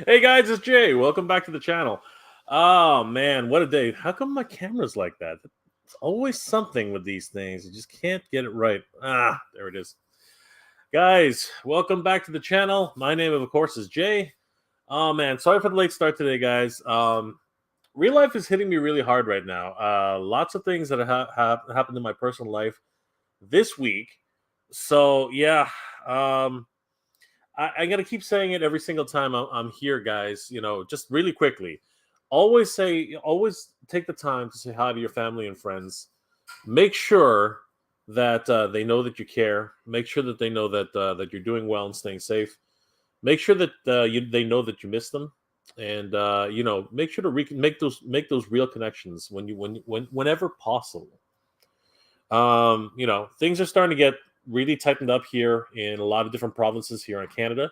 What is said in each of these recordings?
Hey guys, it's Jay. Welcome back to the channel. Oh man, what a day. How come my camera's like that? It's always something with these things. You just can't get it right. There it is. Guys, welcome back to the channel. My name, of course, is Jay. Oh man, sorry for the late start today, guys. Real life is hitting me really hard right now. Lots of things that have happened in my personal life this week. So yeah, um, I got to keep saying it every single time I'm here, guys. Just really quickly, always take the time to say hi to your family and friends. Make sure that they know that you care. Make sure that they know that you're doing well and staying safe. Make sure that they know that you miss them, and make sure to make those real connections whenever possible. Things are starting to get really tightened up here in a lot of different provinces here in Canada.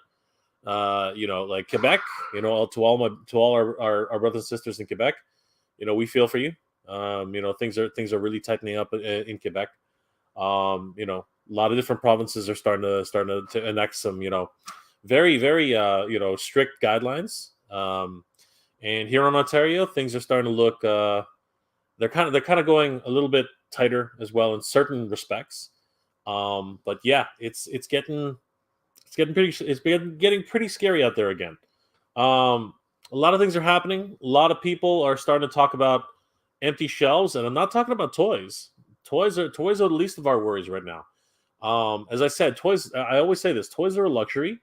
Like Quebec. To all our brothers and sisters in Quebec, we feel for you. Things are really tightening up in Quebec. A lot of different provinces are starting to enact some, very very strict guidelines. And here in Ontario, things are starting to look. They're kind of going a little bit tighter as well in certain respects. But yeah, it's getting pretty scary out there again. A lot of things are happening. A lot of people are starting to talk about empty shelves, and I'm not talking about toys. Toys are the least of our worries right now. As I said, toys. I always say this: toys are a luxury.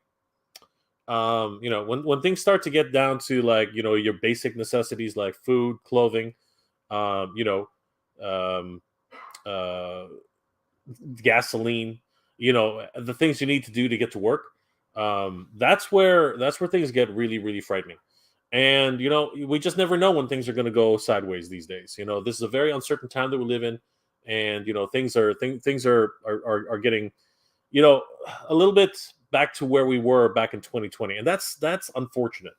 When things start to get down to, like, your basic necessities like food, clothing, um, you know, um, uh, gasoline, the things you need to do to get to work. That's where things get really really frightening. And we just never know when things are going to go sideways these days. This is a very uncertain time that we live in, and things are getting you know a little bit back to where we were back in 2020, and that's unfortunate.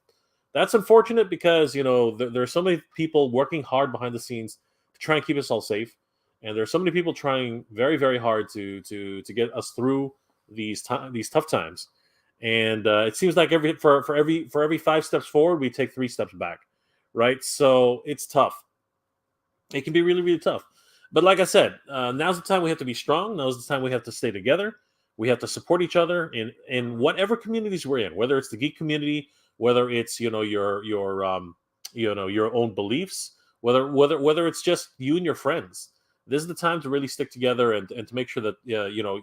That's unfortunate because there are so many people working hard behind the scenes to try and keep us all safe, and there's so many people trying very very hard to get us through these tough times. And it seems like for every 5 steps forward, we take 3 steps back, right? So it's tough. It can be really really tough. But like I said, now's the time we have to be strong. Now's the time we have to stay together. We have to support each other in whatever communities we're in, whether it's the geek community, whether it's your own beliefs, whether it's just you and your friends. This is the time to really stick together, and to make sure that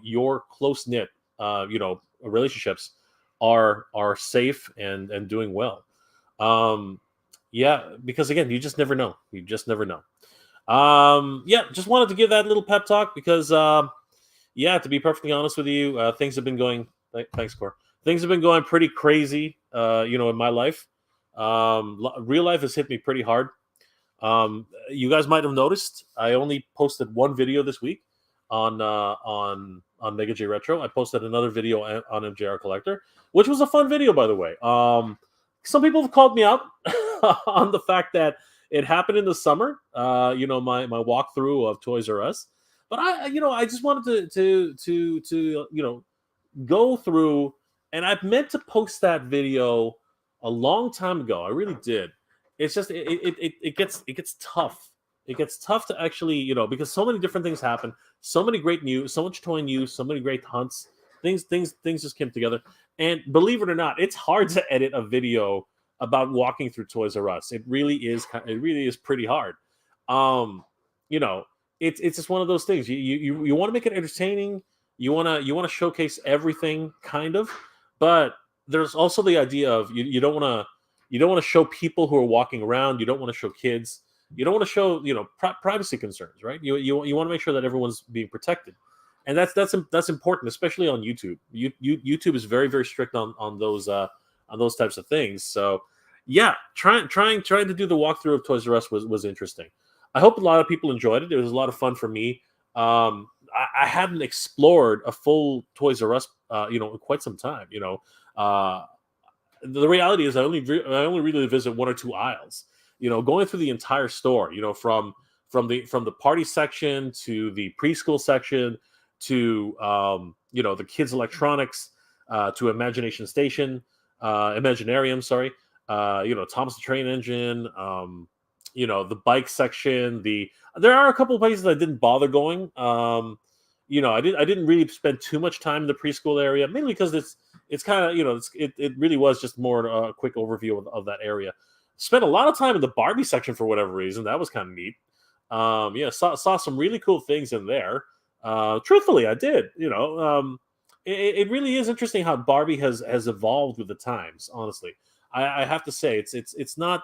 your close knit relationships are safe and doing well. Um, yeah, because again, you just never know. You just never know. Yeah, just wanted to give that little pep talk because, yeah, to be perfectly honest with you, things have been going. Thanks, Core. Things have been going pretty crazy, in my life. Real life has hit me pretty hard. You guys might have noticed I only posted one video this week on Mega J Retro. I posted another video on MJR Collector, which was a fun video, by the way. Some people have called me out on the fact that it happened in the summer. My walkthrough of Toys R Us, but I just wanted to go through, and I meant to post that video a long time ago. I really did. It's just it gets tough. It gets tough to actually, because so many different things happen, so many great news, so much toy news, so many great hunts. Things just came together. And believe it or not, it's hard to edit a video about walking through Toys R Us. It really is. It really is pretty hard. Um, you know, it's just one of those things. You want to make it entertaining. You want to showcase everything, kind of, but there's also the idea of you don't want to show people who are walking around. You don't want to show kids. You don't want to show privacy concerns, right? You want to make sure that everyone's being protected, and that's important, especially on YouTube. YouTube is very very strict on those types of things. So yeah, trying to do the walkthrough of Toys R Us was interesting. I hope a lot of people enjoyed it. It was a lot of fun for me. I hadn't explored a full Toys R Us, in quite some time. Uh, the reality is I only really visit one or two aisles. Going through the entire store. From the party section to the preschool section to the kids electronics, to Imagination Station. Imaginarium, sorry. Thomas the Train Engine. The bike section. There are a couple of places I didn't bother going. I didn't really spend too much time in the preschool area, mainly because it's kind of it really was just more a quick overview of that area. Spent a lot of time in the Barbie section for whatever reason. That was kind of neat. Saw some really cool things in there. Truthfully, I did. It really is interesting how Barbie has evolved with the times. Honestly, I have to say it's not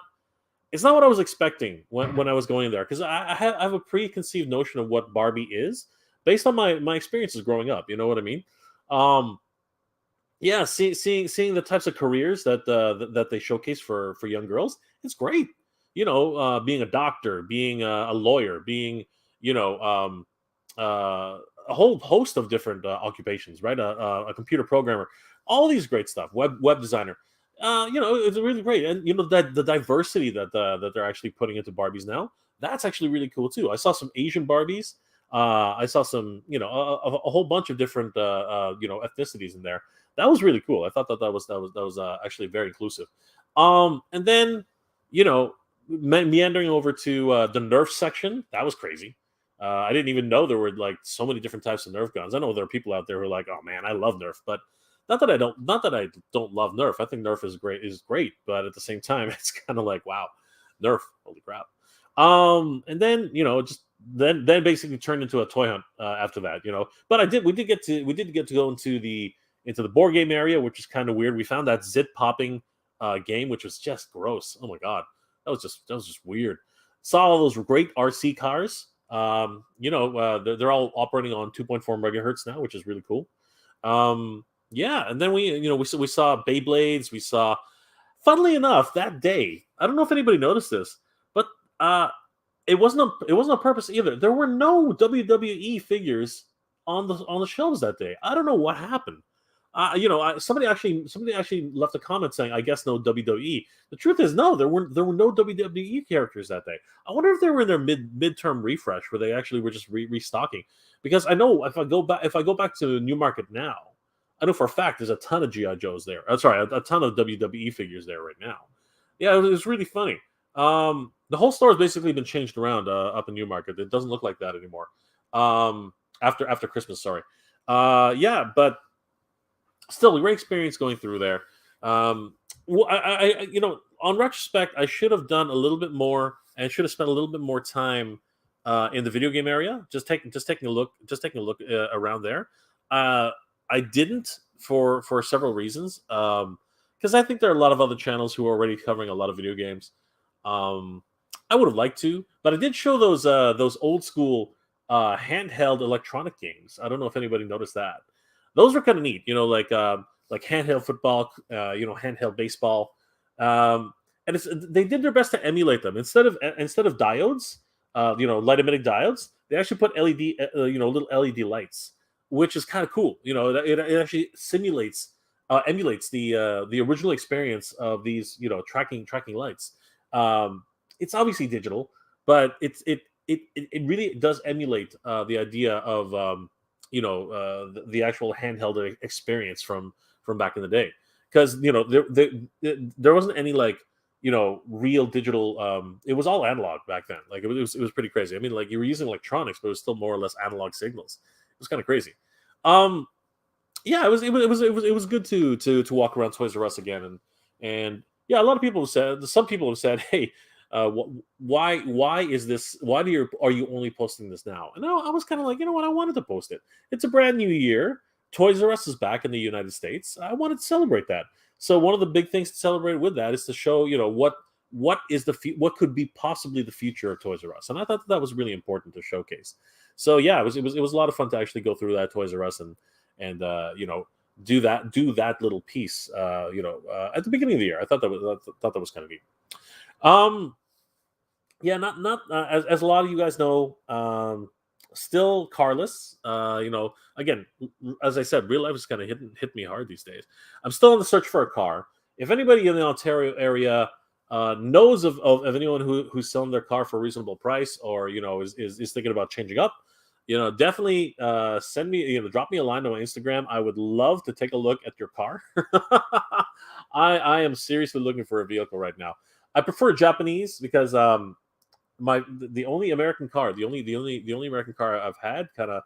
what I was expecting when I was going there, because I have a preconceived notion of what Barbie is based on my experiences growing up. You know what I mean? Um, yeah, seeing the types of careers that they showcase for young girls, it's great. Being a doctor, being a lawyer, being you know a whole host of different occupations, right? A computer programmer, all these great stuff. Web designer. It's really great, and that the diversity that they're actually putting into Barbies now, that's actually really cool too. I saw some Asian Barbies. I saw some, a whole bunch of different, ethnicities in there. That was really cool. I thought that was actually very inclusive. And then, you know, meandering over to the Nerf section, that was crazy. I didn't even know there were like so many different types of Nerf guns. I know there are people out there who are like, "Oh man, I love Nerf," but not that I don't love Nerf. I think Nerf is great, but at the same time, it's kind of like, wow, Nerf, holy crap. And then just then basically turned into a toy hunt after that. But we did get to go into the board game area, which is kind of weird. We found that zit popping game, which was just gross. Oh my god, that was just weird. Saw all those great RC cars. They're all operating on 2.4 megahertz now, which is really cool. Yeah, and then we saw Beyblades. We saw, funnily enough, that day. I don't know if anybody noticed this, but it wasn't on purpose either. There were no WWE figures on the shelves that day. I don't know what happened. Somebody actually left a comment saying, "I guess no WWE." The truth is, no, there were no WWE characters that day. I wonder if they were in their midterm refresh where they actually were just restocking. Because I know if I go back to Newmarket now, I know for a fact there's a ton of GI Joes there. Sorry, a ton of WWE figures there right now. Yeah, it was really funny. The whole store has basically been changed around up in Newmarket. It doesn't look like that anymore. After Christmas, sorry. Yeah, but still a great experience going through there. On retrospect, I should have done a little bit more and should have spent a little bit more time in the video game area, just taking a look around there. Uh, I didn't for several reasons. Because I think there are a lot of other channels who are already covering a lot of video games. Um, I would have liked to, but I did show those old school handheld electronic games. I don't know if anybody noticed that. Those were kind of neat, like handheld football, handheld baseball, and they did their best to emulate them. Instead of diodes, light emitting diodes, they actually put LED, little LED lights, which is kind of cool. It actually emulates the original experience of these, tracking lights. It's obviously digital, but it really does emulate the idea of the actual handheld experience from back in the day. Because there wasn't any like real digital. It was all analog back then. Like it was pretty crazy. I mean, like you were using electronics, but it was still more or less analog signals. It was kind of crazy. Um, yeah, it was good to walk around Toys R Us again, and yeah, a lot of people have said, some people have said, "Hey, why is this? Are you only posting this now?" And I was kind of like, you know what, I wanted to post it. It's a brand new year. Toys R Us is back in the United States. I wanted to celebrate that. So one of the big things to celebrate with that is to show, what could be possibly the future of Toys R Us, and I thought that was really important to showcase. So yeah, it was a lot of fun to actually go through that Toys R Us and do that little piece. At the beginning of the year, I thought that was kind of neat. Um, yeah, not as a lot of you guys know, still carless. Again, as I said, real life is kind of hit me hard these days. I'm still on the search for a car. If anybody in the Ontario area knows of anyone who's selling their car for a reasonable price, or is thinking about changing up, definitely send me, drop me a line on my Instagram. I would love to take a look at your car. I am seriously looking for a vehicle right now. I prefer Japanese because the only American car, the only American car I've had kind of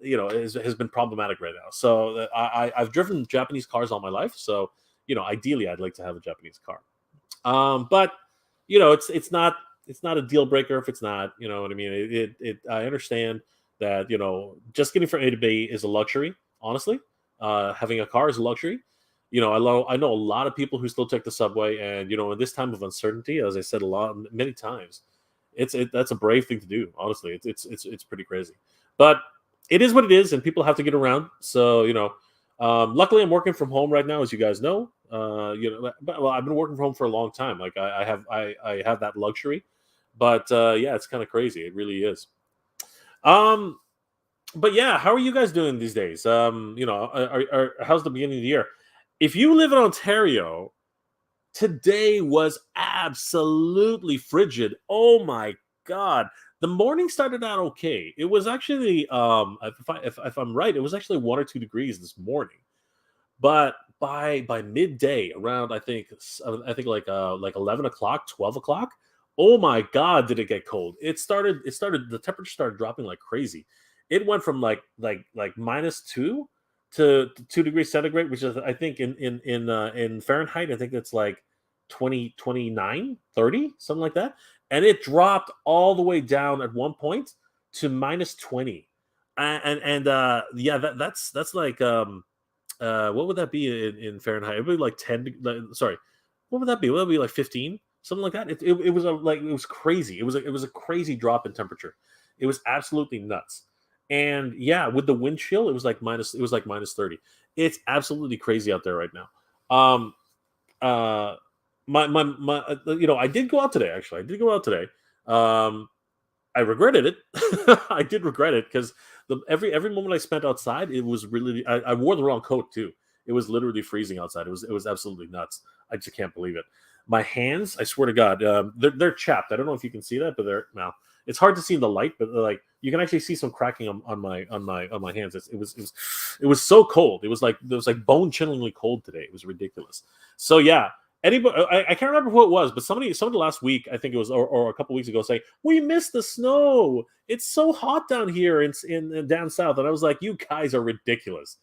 has been problematic right now. So I've driven Japanese cars all my life. So ideally I'd like to have a Japanese car. But it's not a deal breaker if it's not. You know what I mean? I understand that just getting from A to B is a luxury. Honestly, having a car is a luxury. I know a lot of people who still take the subway, and in this time of uncertainty, as I said many times, that's a brave thing to do. Honestly, it's pretty crazy, but it is what it is, and people have to get around. So luckily, I'm working from home right now, as you guys know. Well, I've been working from home for a long time. Like I have that luxury, but yeah, it's kind of crazy. It really is. Um, but yeah, how are you guys doing these days? How's the beginning of the year? If you live in Ontario, today was absolutely frigid. Oh my god. The morning started out okay. It was actually if I'm right, it was actually 1 or 2 degrees this morning. But by midday, around I think like 11 o'clock, 12 o'clock. Oh my god, did it get cold? It started the temperature started dropping like crazy. It went from like -2 to 2 degrees centigrade, which is I think in Fahrenheit, I think it's like 20, 29, 30, something like that. And it dropped all the way down at one point to -20. And yeah, that's like what would that be in Fahrenheit? It would be like 10. Sorry, what would that be? Would that be like 15? Something like that. It was it was crazy. It was a crazy drop in temperature. It was absolutely nuts. And yeah, with the wind chill, it was like -30. It's absolutely crazy out there right now. Um, uh, I did go out today. Actually, I did go out today. Um, I regretted it. I did regret it because every moment I spent outside, it was really. I wore the wrong coat too. It was literally freezing outside. It was absolutely nuts. I just can't believe it. My hands, I swear to God, they're chapped. I don't know if you can see that, but they're now. It's hard to see in the light, but like you can actually see some cracking on my hands. It was so cold. It was like bone chillingly cold today. It was ridiculous. So yeah, anybody, I can't remember who it was, but somebody last week, I think it was, or a couple weeks ago, saying we missed the snow. It's so hot down here in down south, and I was like, you guys are ridiculous.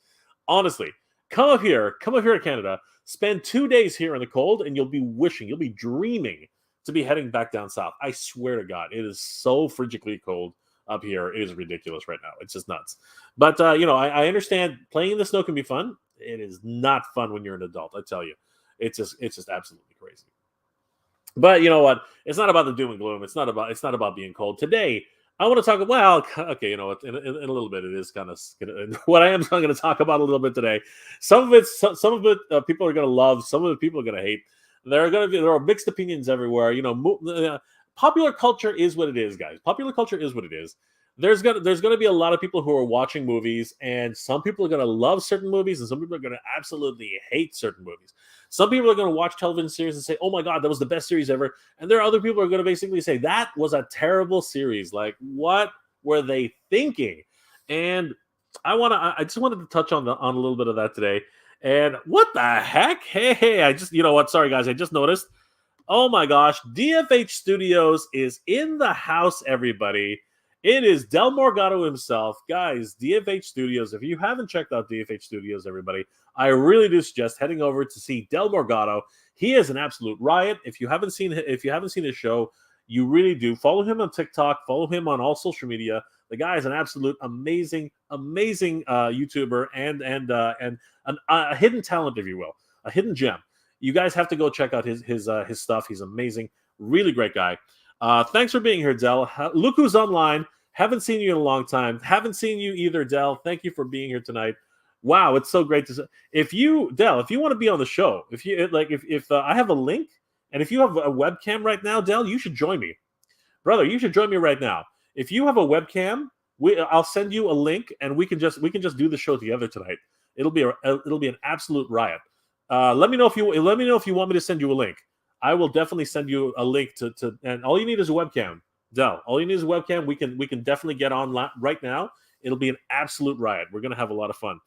Honestly, come up here to Canada, spend 2 days here in the cold, and you'll be dreaming to be heading back down south. I swear to God, it is so frigidly cold up here. It is ridiculous right now. It's just nuts. But I understand playing in the snow can be fun. It is not fun when you're an adult. I tell you, it's just absolutely crazy. But you know what? It's not about the doom and gloom. It's not about being cold. Today, I want to talk. Well, okay, you know what? In a little bit, it is kind of what I am going to talk about a little bit today. Some of it people are going to love. Some of it people are going to hate. There are mixed opinions everywhere. Popular culture is what it is, guys. Popular culture is what it is. There's gonna be a lot of people who are watching movies, and some people are gonna love certain movies, and some people are gonna absolutely hate certain movies. Some people are gonna watch television series and say, "Oh my god, that was the best series ever," and there are other people who are gonna basically say that was a terrible series. Like, what were they thinking? And I just wanted to touch on a little bit of that today. And what the heck? Hey, you know what? Sorry, guys, I just noticed. Oh my gosh, DFH Studios is in the house, everybody. It is Del Morgado himself. Guys, DFH Studios, if you haven't checked out DFH Studios, everybody, I really do suggest heading over to see Del Morgado. He is an absolute riot. If you haven't seen his show, you really do. Follow him on TikTok, follow him on all social media. The guy is an absolute amazing YouTuber and a hidden talent, if you will, a hidden gem. You guys have to go check out his stuff. He's amazing, really great guy. Thanks for being here, Del. Look who's online. Haven't seen you in a long time. Haven't seen you either, Del. Thank you for being here tonight. Wow, it's so great to see. If you want to be on the show, if I have a link, and if you have a webcam right now, Del, you should join me, brother. You should join me right now. If you have a webcam, I'll send you a link, and we can just do the show together tonight. It'll be an absolute riot. Let me know if you want me to send you a link. I will definitely send you a link to and all you need is a webcam, Del. All you need is a webcam. We can definitely get on right now. It'll be an absolute riot. We're gonna have a lot of fun.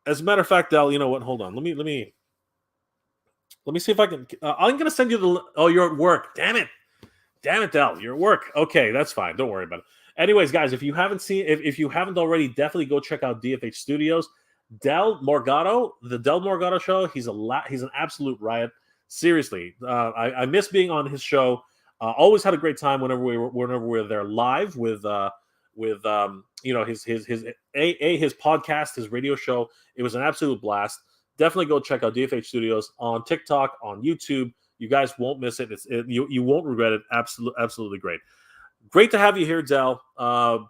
As a matter of fact, Del, you know what? Hold on. Let me Let me see if I can. I'm gonna send you the. Oh, you're at work. Damn it, Del. You're at work. Okay, that's fine. Don't worry about it. Anyways, guys, if you haven't seen, if you haven't already, definitely go check out DFH Studios. Del Morgado, the Del Morgado show. He's an absolute riot. Seriously, I miss being on his show. Always had a great time whenever we were there live with his podcast, his radio show. It was an absolute blast. Definitely go check out DFH Studios on TikTok, on YouTube. You guys won't miss it. You won't regret it. Absolutely great. Great to have you here, Del.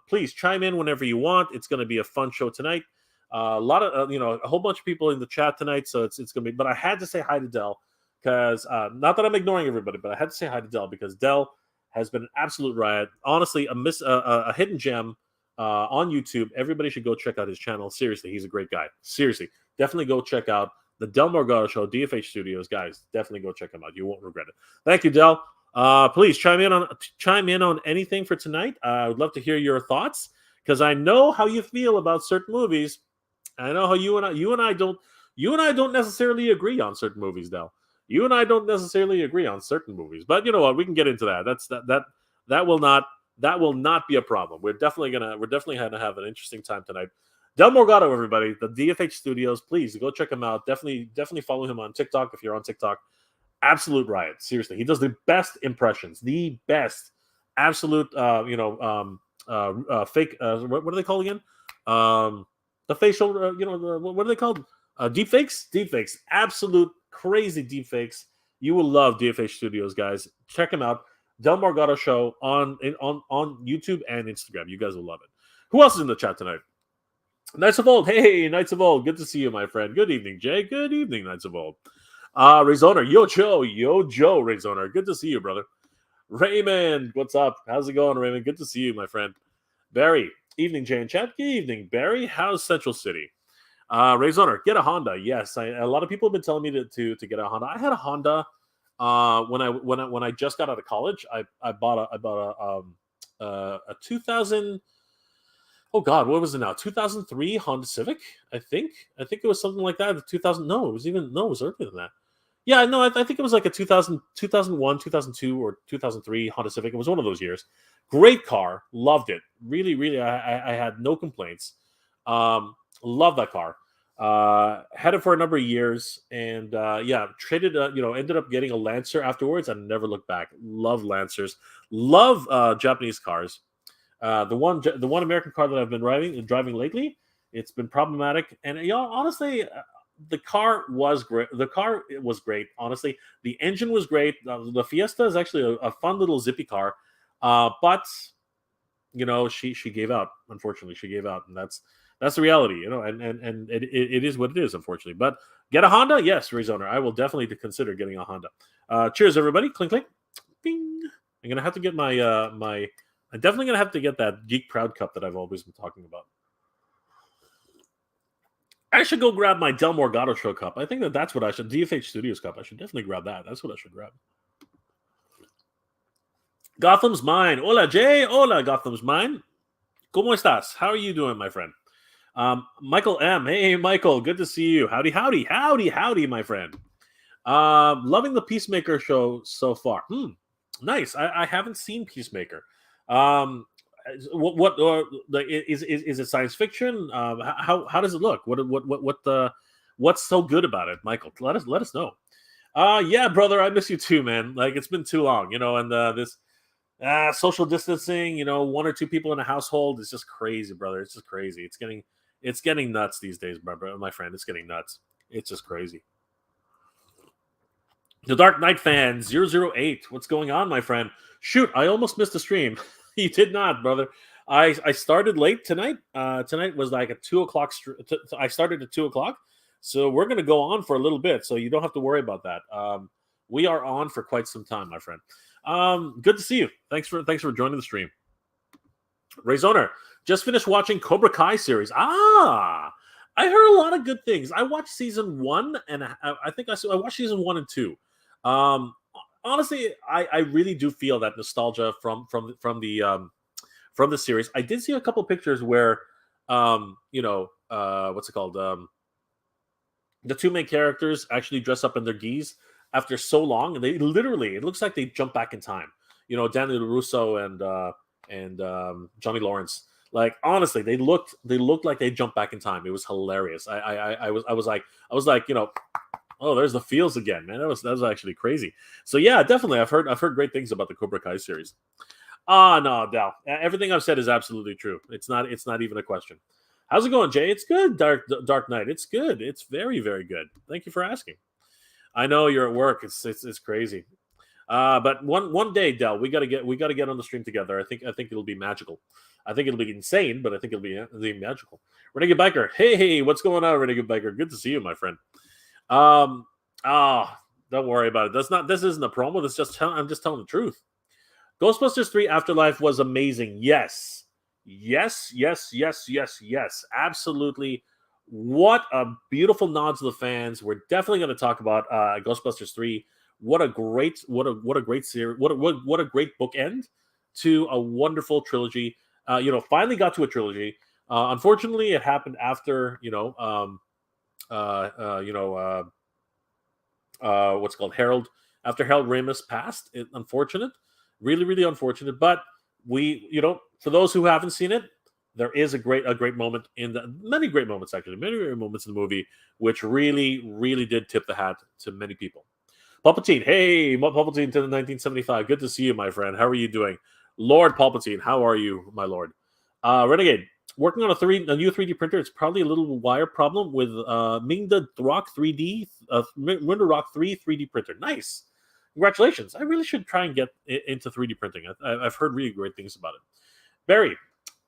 Please chime in whenever you want. It's going to be a fun show tonight. A lot of a whole bunch of people in the chat tonight, so it's going to be. But I had to say hi to Del because not that I'm ignoring everybody, but I had to say hi to Del because Del has been an absolute riot. Honestly, a hidden gem on YouTube. Everybody should go check out his channel. Seriously, he's a great guy. Seriously, definitely go check out the Del Morgado Show, DFH Studios, guys. Definitely go check him out. You won't regret it. Thank you, Del. Please chime in on anything for tonight. I would love to hear your thoughts because I know how you feel about certain movies. I know how you and I don't necessarily agree on certain movies, Del. You and I don't necessarily agree on certain movies, but you know what? We can get into that. That will not be a problem. We're definitely gonna have an interesting time tonight. Del Morgado, everybody, the DFH Studios. Please go check him out. Definitely follow him on TikTok if you're on TikTok. Absolute riot. Seriously, he does the best impressions, the best, absolute. Fake. What are they called again? The facial. What are they called? Deep fakes. Deep fakes. Absolute crazy deep fakes. You will love DFH Studios, guys. Check him out. Del Morgado Show on YouTube and Instagram. You guys will love it. Who else is in the chat tonight? Knights of Old. Hey, Knights of Old. Good to see you, my friend. Good evening, Jay. Good evening, Knights of Old. Rayzoner. Yo, Joe, Rayzoner. Good to see you, brother. Raymond. What's up? How's it going, Raymond? Good to see you, my friend. Barry. Evening, Jay and chat. Good evening, Barry. How's Central City? Rayzoner. Get a Honda. Yes. A lot of people have been telling me to get a Honda. I had a Honda when I just got out of college. I bought a 2000. Oh God, what was it now? 2003 Honda Civic, I think. I think it was something like that. 2000. No, it was earlier than that. Yeah, no, I think it was like a 2000, 2001, 2002, or 2003 Honda Civic. It was one of those years. Great car, loved it. Really, really, I had no complaints. Love that car. Had it for a number of years, and traded. Ended up getting a Lancer afterwards, and never looked back. Love Lancers. Love Japanese cars. The one American car that I've been driving lately, it's been problematic. And honestly, the car was great. Honestly, the engine was great. The Fiesta is actually a fun little zippy car, but she gave out. Unfortunately, she gave out, and that's the reality. And it is what it is, unfortunately. But get a Honda, yes, Rezona. I will definitely consider getting a Honda. Cheers, everybody! Clink clink. Bing. I'm gonna have to get I'm definitely going to have to get that Geek Proud Cup that I've always been talking about. I should go grab my Del Morgado Show cup. I think that's what I should. DFH Studios cup. I should definitely grab that. That's what I should grab. Gotham's Mine. Hola, Jay. Hola, Gotham's Mine. ¿Cómo estás? How are you doing, my friend? Michael M. Hey, Michael. Good to see you. Howdy, howdy, howdy, howdy, my friend. Loving the Peacemaker show so far. Nice. I haven't seen Peacemaker. What is it science fiction? How does it look? What's so good about it, Michael? Let us know. Yeah, brother, I miss you too, man. Like it's been too long, and this social distancing, 1 or 2 people in a household is just crazy, brother. It's just crazy. It's getting nuts these days, my friend. It's getting nuts. It's just crazy. The Dark Knight fan 008. What's going on, my friend? Shoot, I almost missed the stream. You did not, brother. I started late tonight. Tonight was like a 2:00. I started at 2:00, so we're gonna go on for a little bit. So you don't have to worry about that. We are on for quite some time, my friend. Good to see you. Thanks for joining the stream. Rayzoner just finished watching Cobra Kai series. I heard a lot of good things. I watched season 1, and I think I watched season 1 and 2. Honestly, I really do feel that nostalgia from the series. I did see a couple pictures where, what's it called? The 2 main characters actually dress up in their gis after so long, and they literally, it looks like they jump back in time. Danny LaRusso and Johnny Lawrence. Like, honestly, they looked like they jumped back in time. It was hilarious. I was like, oh, there's the feels again, man. That was actually crazy. So yeah, definitely, I've heard great things about the Cobra Kai series. No, Dal. Everything I've said is absolutely true. It's not even a question. How's it going, Jay? It's good, Dark Knight. It's good. It's very, very good. Thank you for asking. I know you're at work. It's crazy. But one day, Del, we gotta get on the stream together. I think it'll be magical. I think it'll be insane, but I think it'll be magical. Renegade Biker, hey, what's going on, Renegade Biker? Good to see you, my friend. Don't worry about it. This isn't a promo. I'm just telling the truth. Ghostbusters 3 Afterlife was amazing. Yes. Absolutely. What a beautiful nod to the fans. We're definitely going to talk about Ghostbusters 3. What a great series. What a great bookend to a wonderful trilogy. Finally got to a trilogy. Unfortunately, it happened after, what's called Harold. After Harold Ramis passed. Unfortunate. Really, really unfortunate. But for those who haven't seen it, there is a great moment many great moments in the movie, which really, really did tip the hat to many people. Palpatine, hey, Palpatine to the 1975. Good to see you, my friend. How are you doing? Lord Palpatine, how are you, my lord? Renegade, working on a new 3D printer. It's probably a little wire problem with Mingda Rock 3D, Mingda Rock 3 3D printer. Nice. Congratulations. I really should try and get into 3D printing. I've heard really great things about it. Barry,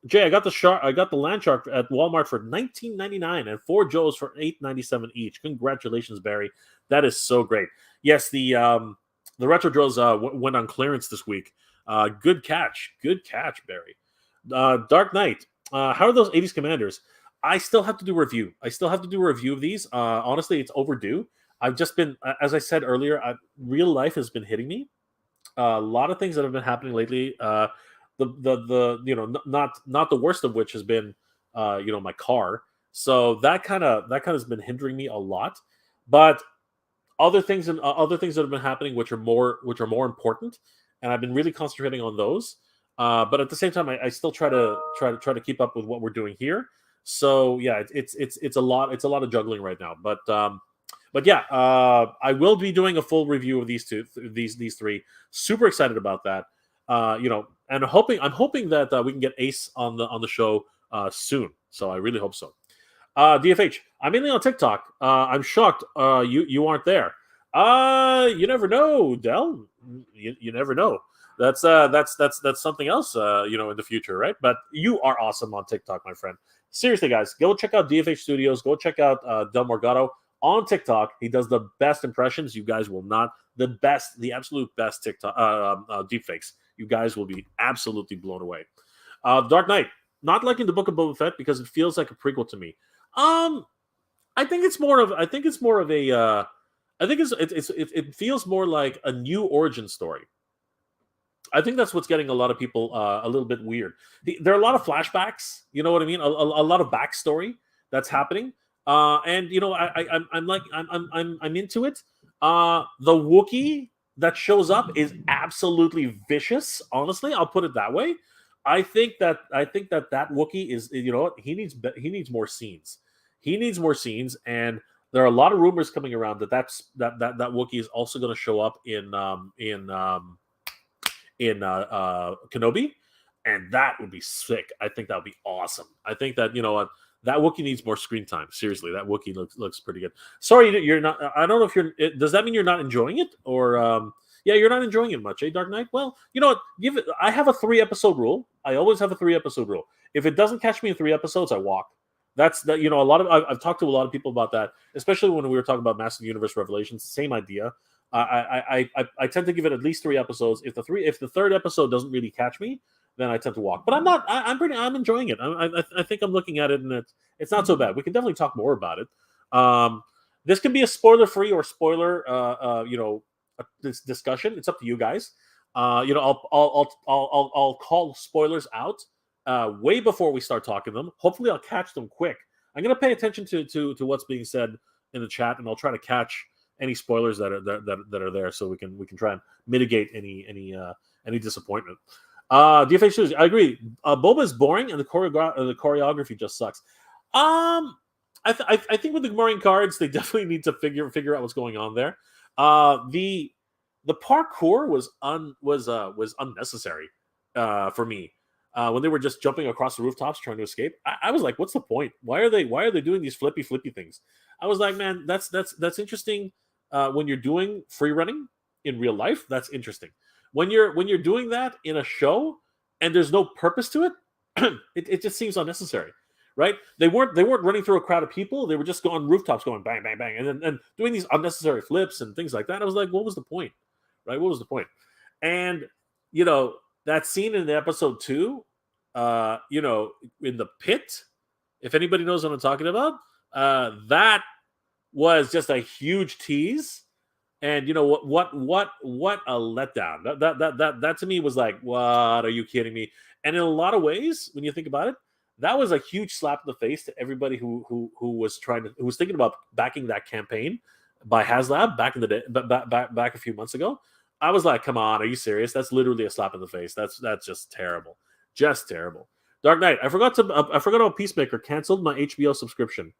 Jay, I got the Land Shark at Walmart for $19.99 and 4 Joes for $8.97 each. Congratulations, Barry. That is so great. Yes, the retro drills went on clearance this week. Good catch, Barry. Dark Knight. How are those 80s Commanders? I still have to do a review. Of these. Honestly, it's overdue. I've just been, as I said earlier, real life has been hitting me. A lot of things that have been happening lately. Not the worst of which has been, my car. So that kind of has been hindering me a lot. But other things that have been happening, which are more important, and I've been really concentrating on those. But at the same time, I still try to keep up with what we're doing here. So yeah, it's a lot of juggling right now. But yeah, I will be doing a full review of these three. Super excited about that. And I'm hoping that we can get Ace on the show soon. So I really hope so. DFH, I'm mainly on TikTok. I'm shocked you aren't there. You never know, Del. You never know. That's something else, in the future, right? But you are awesome on TikTok, my friend. Seriously, guys, go check out DFH Studios. Go check out Del Morgado on TikTok. He does the best impressions. You guys will not the absolute best TikTok deepfakes. You guys will be absolutely blown away. Dark Knight, not liking the Book of Boba Fett because it feels like a prequel to me. I think it feels more like a new origin story. I think that's what's getting a lot of people a little bit weird. There are a lot of flashbacks, you know what I mean? A lot of backstory that's happening, and I'm into it. The Wookiee that shows up is absolutely vicious. Honestly, I'll put it that way. I think that Wookiee is, he needs more scenes. He needs more scenes, and there are a lot of rumors coming around that Wookiee is also going to show up in Kenobi, and that would be sick. I think that would be awesome. I think that that Wookiee needs more screen time. Seriously, that Wookiee looks pretty good. Sorry, you're not. I don't know if you're. Does that mean you're not enjoying it, or yeah, you're not enjoying it much, eh, Dark Knight? Well, you know what? Give it. I have a 3-episode rule. I always have a 3-episode rule. If it doesn't catch me in 3 episodes, I walk. That's that. A lot of I've talked to a lot of people about that, especially when we were talking about Massive Universe Revelations. Same idea. I tend to give it at least 3 episodes. If the 3rd episode doesn't really catch me, then I tend to walk. But I'm not. I'm enjoying it. I think I'm looking at it, and it's not so bad. We can definitely talk more about it. This can be a spoiler-free or spoiler, this discussion. It's up to you guys. I'll call spoilers out way before we start talking them. Hopefully, I'll catch them quick. I'm gonna pay attention to what's being said in the chat, and I'll try to catch any spoilers that are there, so we can try and mitigate any disappointment. DFH Studios, I agree. Boba is boring, and the choreography just sucks. I think with the Gamorrean cards, they definitely need to figure out what's going on there. The parkour was unnecessary for me. When they were just jumping across the rooftops trying to escape, I was like, "What's the point? Why are they doing these flippy things?" I was like, "Man, that's interesting when you're doing free running in real life. That's interesting. When you're doing that in a show and there's no purpose to it, it just seems unnecessary." Right? They weren't running through a crowd of people. They were just on rooftops going bang, bang, bang, and doing these unnecessary flips and things like that. I was like, what was the point? Right? What was the point? And that scene in the episode 2, in the pit. If anybody knows what I'm talking about, that was just a huge tease. And what a letdown. That to me was like, what? Are you kidding me? And in a lot of ways, when you think about it, that was a huge slap in the face to everybody who was thinking about backing that campaign by HasLab back in the day, back a few months ago. I was like, come on, are you serious? That's literally a slap in the face. That's just terrible. Just terrible. Dark Knight. I forgot about Peacemaker. Canceled my HBO subscription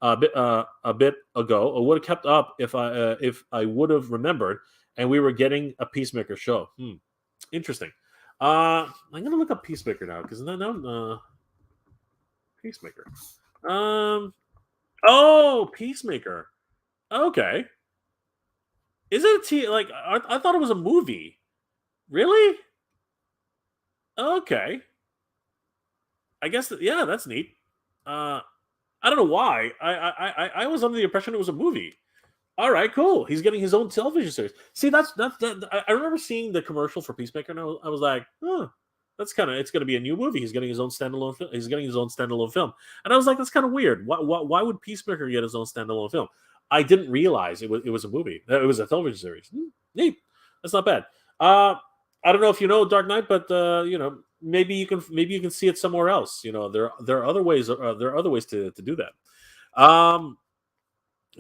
a bit ago. I would have kept up if I would have remembered, and we were getting a Peacemaker show. Interesting. I'm gonna look up Peacemaker now because now Peacemaker. Peacemaker. Okay. Is it I thought it was a movie. Really? Okay. I guess that's neat. I don't know why. I was under the impression it was a movie. All right, cool. He's getting his own television series. See, that's I remember seeing the commercial for Peacemaker, and I was like, it's going to be a new movie. He's getting his own standalone film. He's getting his own standalone film, and I was like, that's kind of weird. Why would Peacemaker get his own standalone film? I didn't realize it was a movie. It was a television series. Neat. That's not bad. I don't know if you know Dark Knight, but maybe you can see it somewhere else. There are other ways. There are other ways to do that.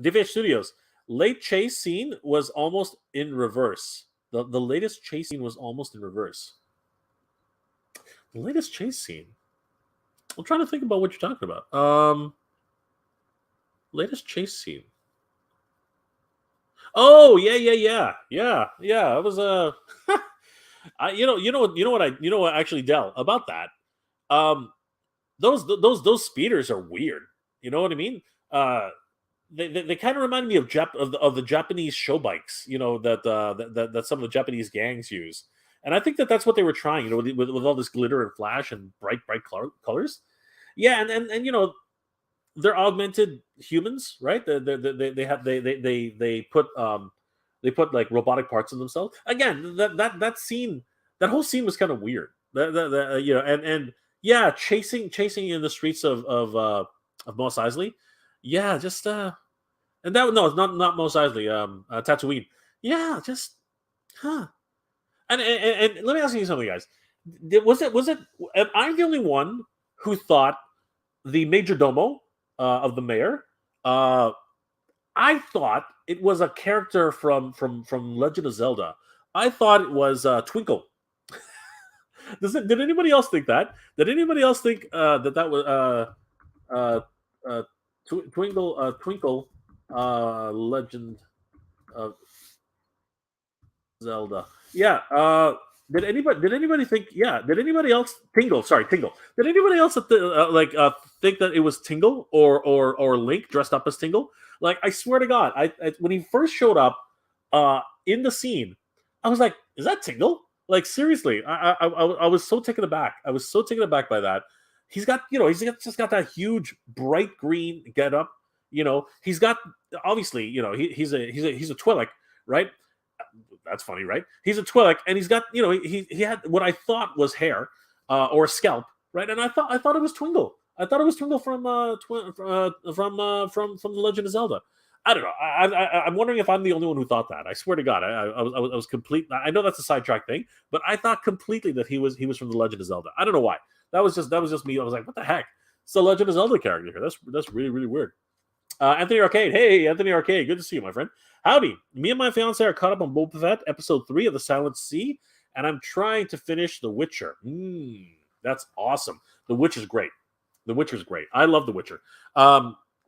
DVH Studios late chase scene was almost in reverse. The latest chase scene was almost in reverse. The latest chase scene. I'm trying to think about what you're talking about. Latest chase scene. Oh yeah. It was actually, Del, about that. Those speeders are weird. You know what I mean? They kind of remind me of the Japanese show bikes. That some of the Japanese gangs use. And I think that's what they were trying. With all this glitter and flash and bright colors. Yeah, and they're augmented humans, right? They put like robotic parts in themselves. Again, that whole scene was kind of weird. Chasing in the streets of Mos Eisley. Yeah, just and that no, it's not Mos Eisley. Tatooine. Yeah, just And let me ask you something, guys. Was it? Am I the only one who thought the major domo of the mayor? I thought it was a character from Legend of Zelda. I thought it was Twinkle. Did anybody else think that? Did anybody else think that was Twinkle Legend of Zelda? Yeah. Did anybody think? Yeah. Did anybody else Tingle? Sorry, Tingle. Did anybody else think that it was Tingle or Link dressed up as Tingle? Like, I swear to God, I when he first showed up in the scene, I was like, "Is that Tingle?" Like, seriously, I was so taken aback. I was so taken aback by that. He's got just got that huge bright green getup. He's got, obviously, he's a Twi'lek, right? That's funny, right? He's a Twi'lek, and he's got, he had what I thought was hair or a scalp, right? And I thought it was Twingle. I thought it was Twingle from the Legend of Zelda. I don't know. I'm wondering if I'm the only one who thought that. I swear to God, I was complete. I know that's a sidetrack thing, but I thought completely that he was from the Legend of Zelda. I don't know why. That was just me. I was like, what the heck? It's the Legend of Zelda character here. That's really, really weird. Anthony Arcade. Hey, Anthony Arcade. Good to see you, my friend. Howdy. Me and my fiance are caught up on Boba Fett, episode 3 of The Silent Sea, and I'm trying to finish The Witcher. That's awesome. The Witcher's great. The Witcher's great. I love The Witcher.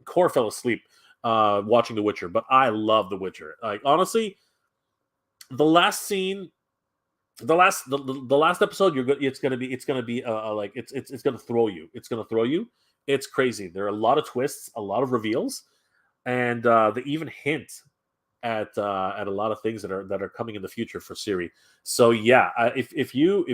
Core fell asleep watching The Witcher, but I love The Witcher. Like, honestly, the last scene, the last episode, it's gonna be like it's gonna throw you. It's gonna throw you. It's crazy. There are a lot of twists, a lot of reveals, and they even hint at a lot of things that are coming in the future for Siri. So yeah, if you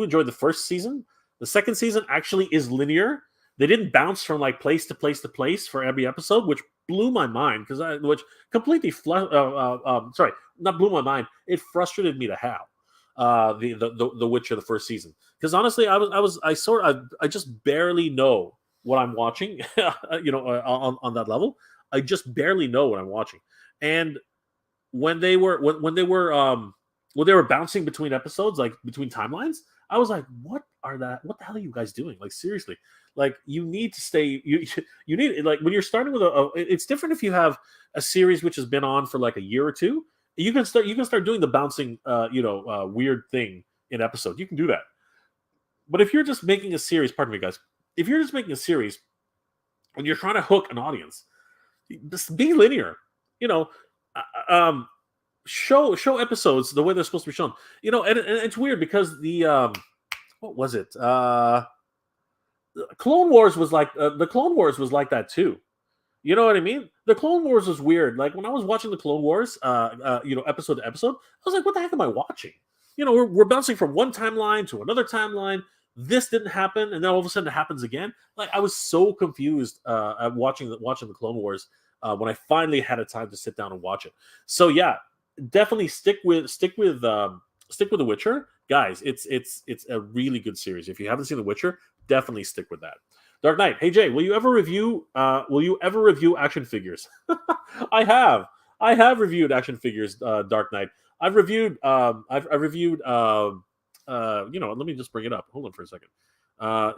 enjoyed the first season, the second season actually is linear. They didn't bounce from like place to place to place for every episode, which blew my mind which completely sorry, not blew my mind. It frustrated me to hell. The Witcher, the first season, because honestly, I just barely know what I'm watching. On that level, I just barely know what I'm watching. And when they were bouncing between episodes, like between timelines, I was like, what the hell are you guys doing? Like, seriously, like, you need to stay, you need, like, when you're starting with it's different if you have a series which has been on for like a year or two. You can start doing the bouncing weird thing in episodes. You can do that. But if you're just making a series, pardon me guys, if you're just making a series and you're trying to hook an audience, just be linear. Show episodes the way they're supposed to be shown. And it's weird because what was it? Clone Wars was like that too. You know what I mean? The Clone Wars was weird. Like, when I was watching the Clone Wars, episode to episode, I was like, what the heck am I watching? We're bouncing from one timeline to another timeline. This didn't happen, and then all of a sudden it happens again. Like, I was so confused at watching the Clone Wars when I finally had a time to sit down and watch it. So yeah, definitely stick with The Witcher, guys. It's a really good series. If you haven't seen The Witcher, definitely stick with that. Dark Knight. Hey Jay, will you ever review action figures? I have reviewed action figures. Dark Knight. I've reviewed. I've reviewed. Let me just bring it up. Hold on for a second.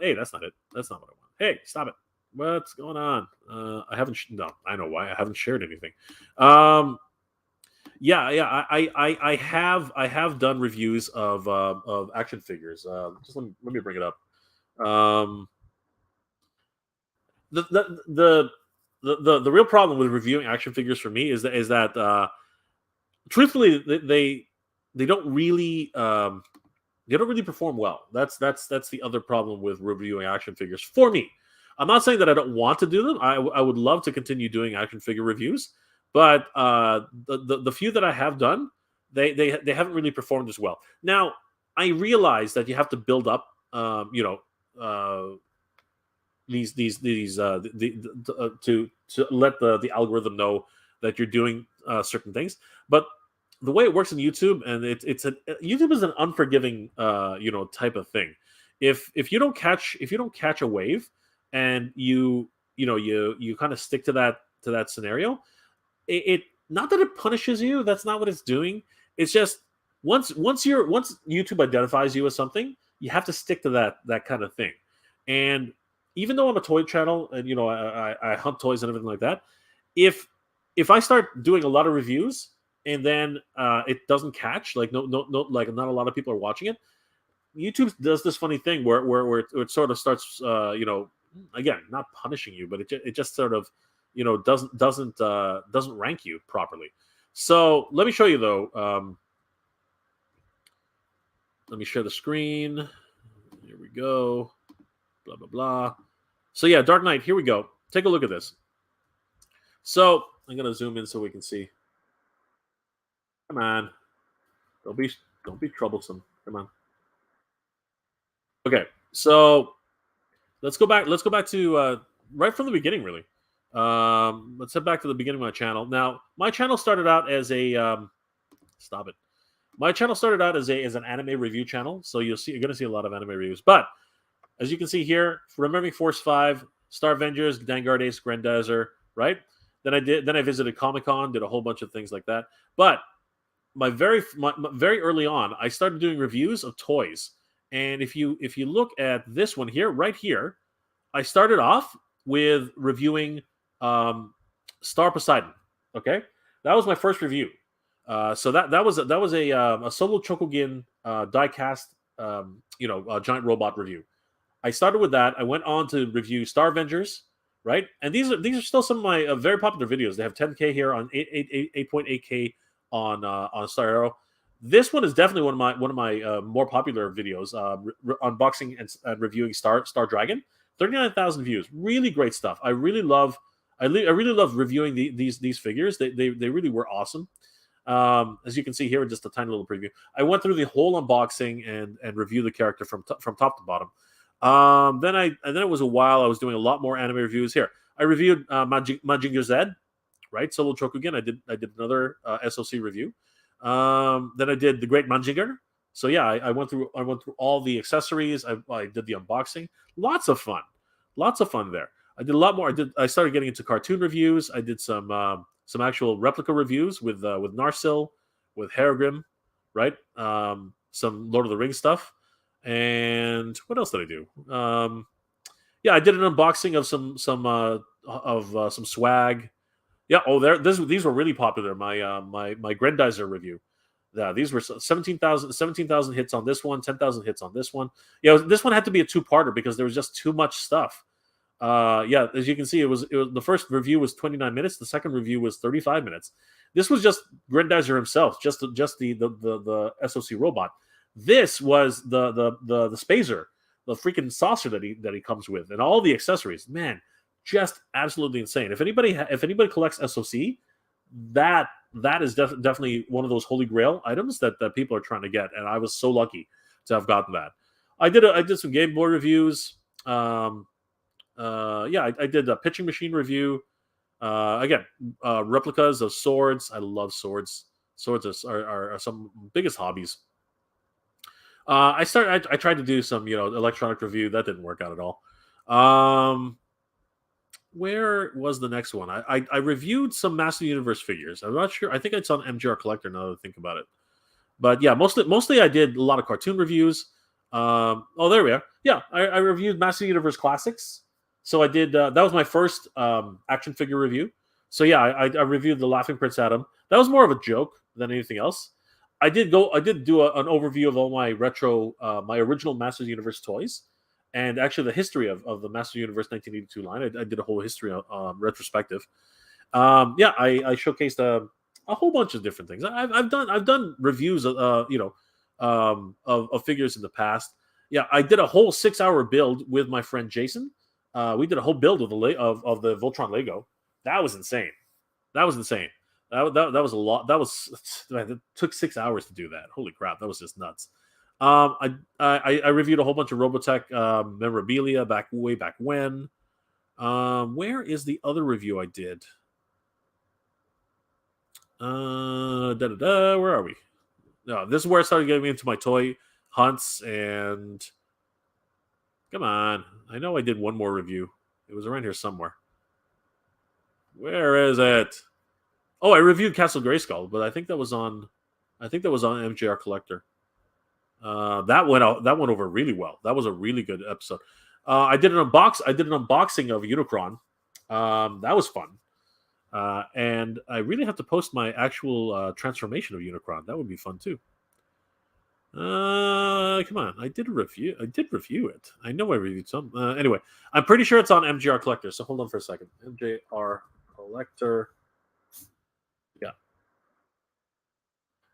Hey, that's not it. That's not what I want. Hey, stop it. What's going on? I haven't. No, I know why. I haven't shared anything. Yeah. I have done reviews of action figures. Just let me bring it up. The real problem with reviewing action figures for me is that truthfully they don't really perform well. That's the other problem with reviewing action figures for me. I'm not saying that I don't want to do them. I would love to continue doing action figure reviews, but the few that I have done, they haven't really performed as well. Now, I realize that you have to build up to let the algorithm know that you're doing certain things. But the way it works in YouTube, and YouTube is an unforgiving type of thing. If you don't catch a wave, and you kind of stick to that scenario, it not that it punishes you. That's not what it's doing. It's just once YouTube identifies you as something, you have to stick to that kind of thing. And even though I'm a toy channel and I hunt toys and everything like that, if I start doing a lot of reviews and then it doesn't catch, like no, like not a lot of people are watching it, YouTube does this funny thing where it sort of starts again, not punishing you, but it just sort of doesn't rank you properly. So let me show you though. Let me share the screen. Here we go. Blah blah blah. So yeah, Dark Knight. Here we go. Take a look at this. So I'm gonna zoom in so we can see. Come on, don't be troublesome. Come on. Okay, so let's go back to right from the beginning, really. Let's head back to the beginning of my channel. Now, my channel started out as a stop it. My channel started out as an anime review channel, so you're going to see a lot of anime reviews. But as you can see here, Remembering Force 5, Star Avengers, Vanguard Ace, Grendizer, right? Then I visited Comic-Con, did a whole bunch of things like that. But my very early on, I started doing reviews of toys. And if you look at this one here, right here, I started off with reviewing Star Poseidon. Okay, That was my first review. So that was a solo Chokugin die-cast giant robot review. I started with that. I went on to review Star Avengers, right? And these are still some of my very popular videos. They have 10K here on 8.8K on Star Arrow. This one is definitely one of my more popular videos, unboxing and reviewing Star Dragon. 39,000 views. Really great stuff. I really love reviewing these figures. They really were awesome. As you can see here, just a tiny little preview. I went through the whole unboxing and reviewed the character from top to bottom. Then it was a while. I was doing a lot more anime reviews. Here, I reviewed Mazinger Z, right? Solo Chokugen. I did another SOC review. Then I did the Great Mazinger. So yeah, I went through all the accessories. I did the unboxing. Lots of fun there. I did a lot more. I started getting into cartoon reviews. I did some actual replica reviews with Narsil, with Harrogrim, right? Some Lord of the Rings stuff. And what else did I do? Yeah, I did an unboxing of some swag. Yeah. Oh, these were really popular. My Grendizer review. Yeah, these were 17,000 hits on this one, 10,000 hits on this one. Yeah, this one had to be a two-parter because there was just too much stuff. Yeah, as you can see, it was the first review was 29 minutes. The second review was 35 minutes. This was just Grendizer himself, just the SOC robot. This was the Spazer, the freaking saucer that he comes with, and all the accessories. Man, just absolutely insane. If anybody collects SOC, that is definitely one of those holy grail items that people are trying to get, and I was so lucky to have gotten that. I did some Game Boy reviews. Yeah, I did a pitching machine review. Again, replicas of swords. I love swords. Swords are some biggest hobbies. I tried to do some electronic review. That didn't work out at all. Where was the next one? I reviewed some Master Universe figures. I'm not sure. I think it's on MGR Collector now that I think about it. But yeah, mostly I did a lot of cartoon reviews. Oh, there we are. Yeah, I reviewed Master Universe Classics. So I did. That was my first action figure review. So yeah, I reviewed the Laughing Prince Adam. That was more of a joke than anything else. I did do an overview of all my retro, my original Masters Universe toys, and actually the history of the Masters Universe 1982 line. I did a whole history retrospective. Yeah, I showcased a whole bunch of different things. I've done reviews of figures in the past. Yeah, I did a whole 6-hour build with my friend Jason. We did a whole build of the Voltron Lego. That was insane. That was a lot. It took 6 hours to do that. Holy crap, that was just nuts. I reviewed a whole bunch of Robotech memorabilia way back when. Where is the other review I did? Where are we? No, this is where I started getting into my toy hunts. And come on, I know I did one more review. It was around here somewhere. Where is it? Oh, I reviewed Castle Grayskull, but I think that was on MJR Collector. That went over really well. That was a really good episode. I did an unboxing of Unicron. That was fun. And I really have to post my actual transformation of Unicron. That would be fun too. Come on. I did review it. I know I reviewed some. Anyway, I'm pretty sure it's on MGR Collector. So hold on for a second. MJR Collector. Yeah.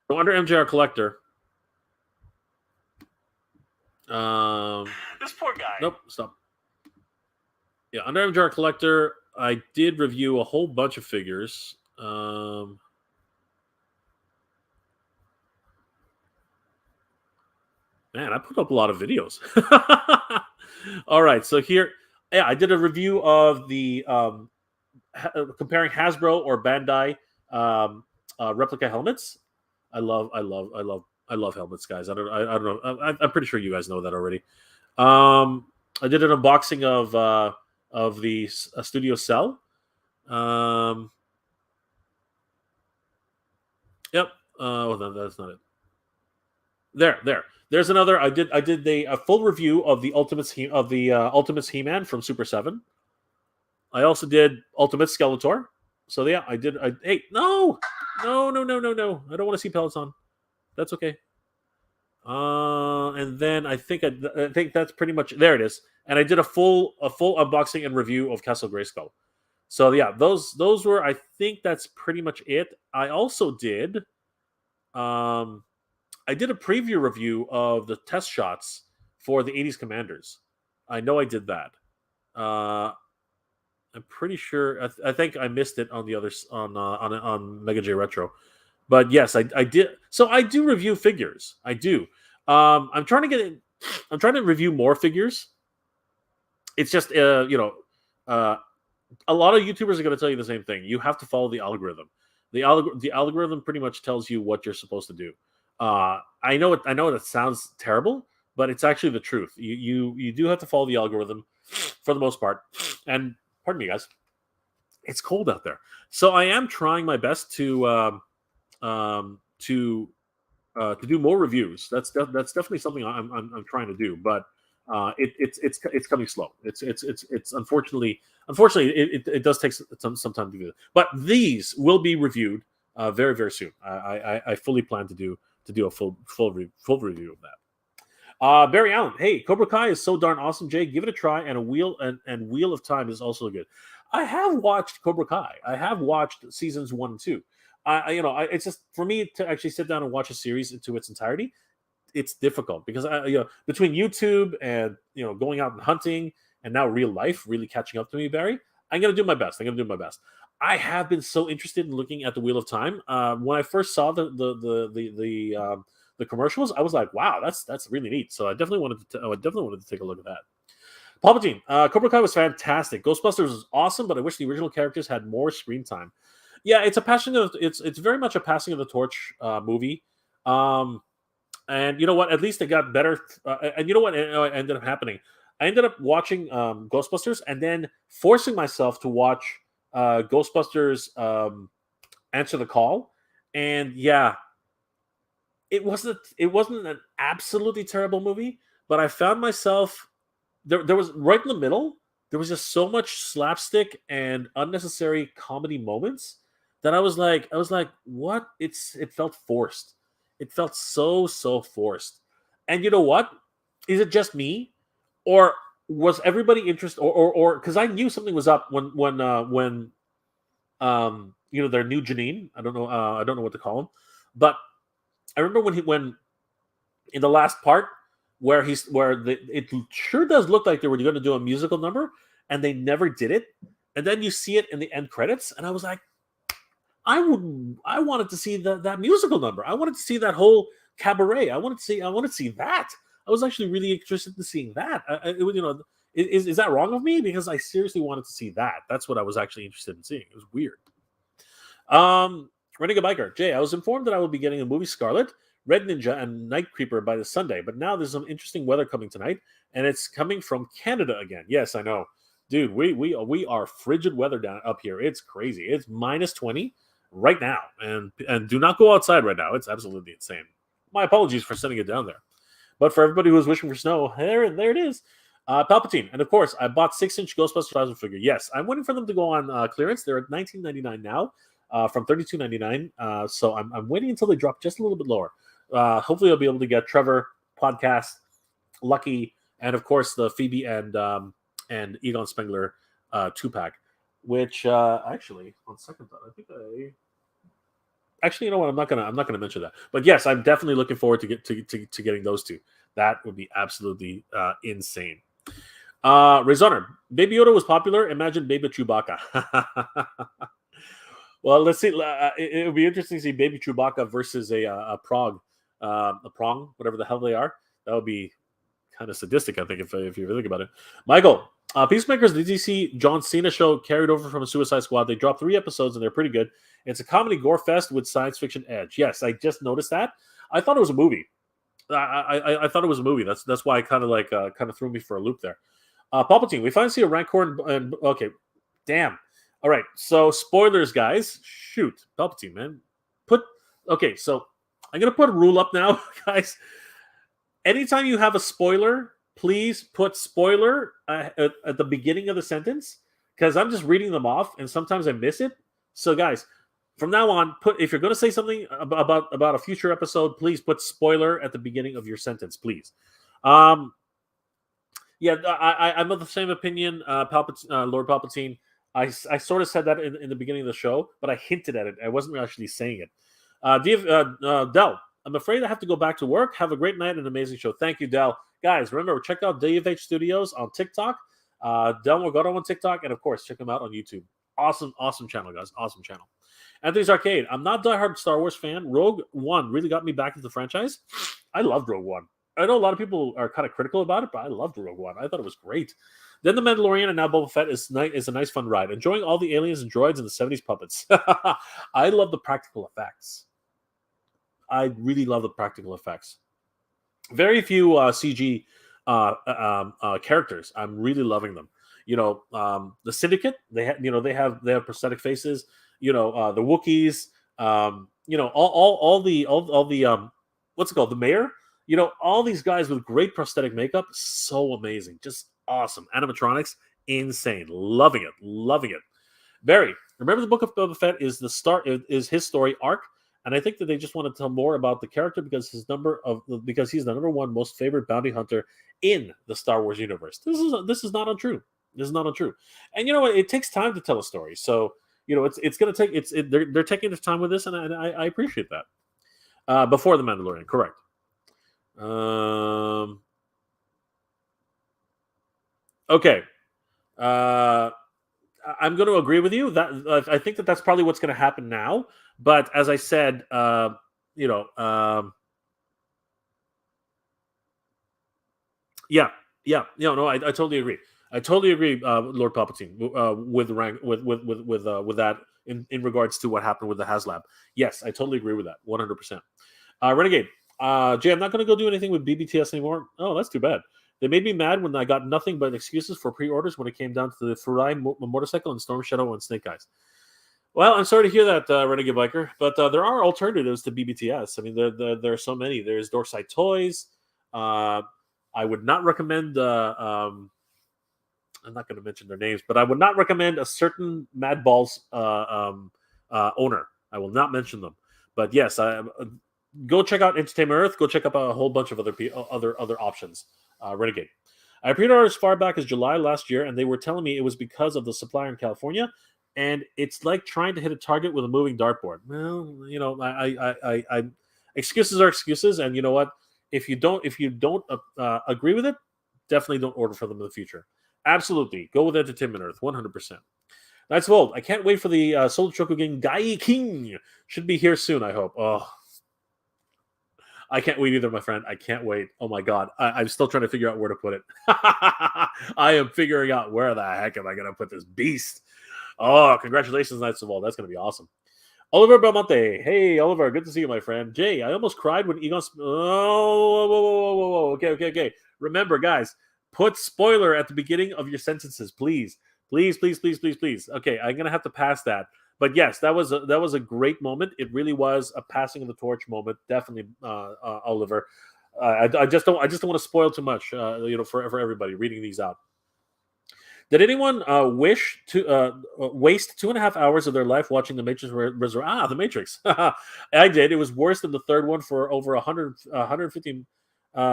So under MJR Collector. This poor guy. Nope, stop. Yeah, under MJR Collector, I did review a whole bunch of figures. Man, I put up a lot of videos. All right, so here, yeah, I did a review of the comparing Hasbro or Bandai replica helmets. I love helmets, guys. I don't know. I'm pretty sure you guys know that already. I did an unboxing of the Studio Cell. Yep. Oh, no, that's not it. There's another. I did a full review of the Ultimates He-Man from Super 7. I also did Ultimate Skeletor. So yeah, hey, no. No. I don't want to see Peloton. That's okay. And then I think that's pretty much there. It is, and I did a full unboxing and review of Castle Grayskull. So yeah, those were, I think that's pretty much it. I also did I did a preview review of the test shots for the 80s Commanders. I know I did that. Uh, I'm pretty sure. I think I missed it on the others on Mega J Retro, but yes, I did. So I do review figures. I do. I'm trying to I'm trying to review more figures. It's just uh, a lot of YouTubers are going to tell you the same thing. You have to follow the algorithm. The algorithm pretty much tells you what you're supposed to do. I know it. I know that sounds terrible, but it's actually the truth. You do have to follow the algorithm for the most part. And pardon me, guys, it's cold out there, so I am trying my best um, to to do more reviews. That's definitely something I'm trying to do, but it's coming slow. It's unfortunately it does take some time to do that. But these will be reviewed very soon. I fully plan to do a full review of that. Barry Allen, hey, Cobra Kai is so darn awesome. Jay, give it a try. And Wheel of Time is also good. I have watched Cobra Kai. I have watched seasons 1 and 2. It's just for me to actually sit down and watch a series into its entirety. It's difficult because between YouTube and going out and hunting and now real life really catching up to me, Barry. I'm gonna do my best. I have been so interested in looking at the Wheel of Time. When I first saw the commercials, I was like, wow, that's really neat. So I definitely wanted to take a look at that. Palpatine, Cobra Kai was fantastic. Ghostbusters was awesome, but I wish the original characters had more screen time. Yeah, it's very much a passing of the torch movie. And you know what? At least it got better. And you know what ended up happening? I ended up watching Ghostbusters and then forcing myself to watch Ghostbusters Answer the Call. And yeah, it wasn't an absolutely terrible movie, but I found myself there was right in the middle. There was just so much slapstick and unnecessary comedy moments that I was like, what? It felt forced. It felt so forced. And you know what? Is it just me, or was everybody interested, or because I knew something was up when their new Janine. I don't know what to call him, but I remember when in the last part it sure does look like they were going to do a musical number and they never did it, and then you see it in the end credits, and I was like, I wanted to see that musical number. I wanted to see that whole cabaret. I wanted to see that. I was actually really interested in seeing that. Is that wrong of me? Because I seriously wanted to see that. That's what I was actually interested in seeing. It was weird. Renegade Biker, Jay, I was informed that I will be getting a movie Scarlet, Red Ninja, and Night Creeper by this Sunday, but now there's some interesting weather coming tonight, and it's coming from Canada again. Yes, I know, dude. We are frigid weather down up here. It's crazy. It's -20 right now, and do not go outside right now. It's absolutely insane. My apologies for sending it down there, but for everybody who was wishing for snow, there it is. Palpatine, and of course, I bought 6-inch Ghostbusters 1000 figure. Yes, I'm waiting for them to go on clearance. They're at $19.99 now, from $32.99. So I'm waiting until they drop just a little bit lower. Hopefully, I'll be able to get Trevor, Podcast, Lucky, and of course the Phoebe and Egon Spengler 2-pack. Which actually, on second thought, I think actually, you know what? I'm not gonna mention that. But yes, I'm definitely looking forward to getting those two. That would be absolutely insane. Rezoner, Baby Yoda was popular. Imagine Baby Chewbacca. Well, let's see. It would be interesting to see Baby Chewbacca versus a prong, whatever the hell they are. That would be kind of sadistic, I think, if you really think about it. Michael, Peacemakers, the DC John Cena show carried over from a Suicide Squad. They dropped 3 episodes and they're pretty good. It's a comedy gore fest with science fiction edge. Yes, I just noticed that. I thought it was a movie. I thought it was a movie. That's why I kind of threw me for a loop there. Palpatine, we finally see a Rancor and okay, damn. All right, so spoilers, guys. Shoot, Palpatine, man. So I'm gonna put a rule up now, guys. Anytime you have a spoiler, please put spoiler at the beginning of the sentence, because I'm just reading them off and sometimes I miss it. So, guys, From now on, if you're going to say something about a future episode, please put spoiler at the beginning of your sentence, please. Yeah, I'm of the same opinion. Lord Palpatine. I sort of said that in the beginning of the show, but I hinted at it. I wasn't actually saying it. Del, I'm afraid I have to go back to work. Have a great night and an amazing show. Thank you, Del. Guys, remember, check out DFH Studios on TikTok. Del Morgado on TikTok, and of course, check him out on YouTube. Awesome channel, guys. Awesome channel. Anthony's Arcade. I'm not a diehard Star Wars fan. Rogue One really got me back into the franchise. I loved Rogue One. I know a lot of people are kind of critical about it, but I loved Rogue One. I thought it was great. Then The Mandalorian and now Boba Fett is a nice, fun ride. Enjoying all the aliens and droids and the 70s puppets. I love the practical effects. I really love the practical effects. Very few CG characters. I'm really loving them. The Syndicate. They have prosthetic faces. The Wookiees. All the what's it called? The Mayor. All these guys with great prosthetic makeup, so amazing, just awesome. Animatronics, insane. Loving it. Barry, remember the Book of Boba Fett is is his story arc, and I think that they just want to tell more about the character because he's the number one most favorite bounty hunter in the Star Wars universe. This is not untrue. This is not untrue. And you know what? It takes time to tell a story, so it's going to take they're taking their time with this, and I appreciate that. Before the Mandalorian, correct. Okay. I'm going to agree with you that I think that's probably what's going to happen now. But as I said, yeah, no, I totally agree. I totally agree, Lord Palpatine, with that in regards to what happened with the HasLab. Yes, I totally agree with that, 100%. Renegade. Jay, I'm not going to go do anything with BBTS anymore. Oh, that's too bad. They made me mad when I got nothing but excuses for pre-orders when it came down to the Furai motorcycle and Storm Shadow and Snake Eyes. Well, I'm sorry to hear that, Renegade Biker, but there are alternatives to BBTS. I mean, there are so many. There's Dorkside Toys. I would not recommend... I'm not going to mention their names, but I would not recommend a certain Mad Balls owner. I will not mention them. But yes, go check out Entertainment Earth. Go check out a whole bunch of other options. Renegade. I pre-ordered as far back as July last year, and they were telling me it was because of the supplier in California, and it's like trying to hit a target with a moving dartboard. Well, I excuses are excuses, and you know what? If you don't agree with it, definitely don't order from them in the future. Absolutely, go with Entertainment Earth, 100%. Knights of Old. I can't wait for the Soul Choco game. Gai King should be here soon. I hope. Oh. I can't wait either, my friend. I can't wait. Oh, my God. I'm still trying to figure out where to put it. I am figuring out where the heck am I going to put this beast. Oh, congratulations, Knights of All. That's going to be awesome. Oliver Belmonte. Hey, Oliver. Good to see you, my friend. Jay, I almost cried when Egon... Oh, whoa. Okay. Remember, guys, put spoiler at the beginning of your sentences, please. Please. Okay, I'm going to have to pass that. But yes, that was a great moment. It really was a passing of the torch moment. Definitely, Oliver. I just don't want to spoil too much, for everybody reading these out. Did anyone wish to waste 2.5 hours of their life watching The Matrix The Matrix. I did. It was worse than the third one for over 150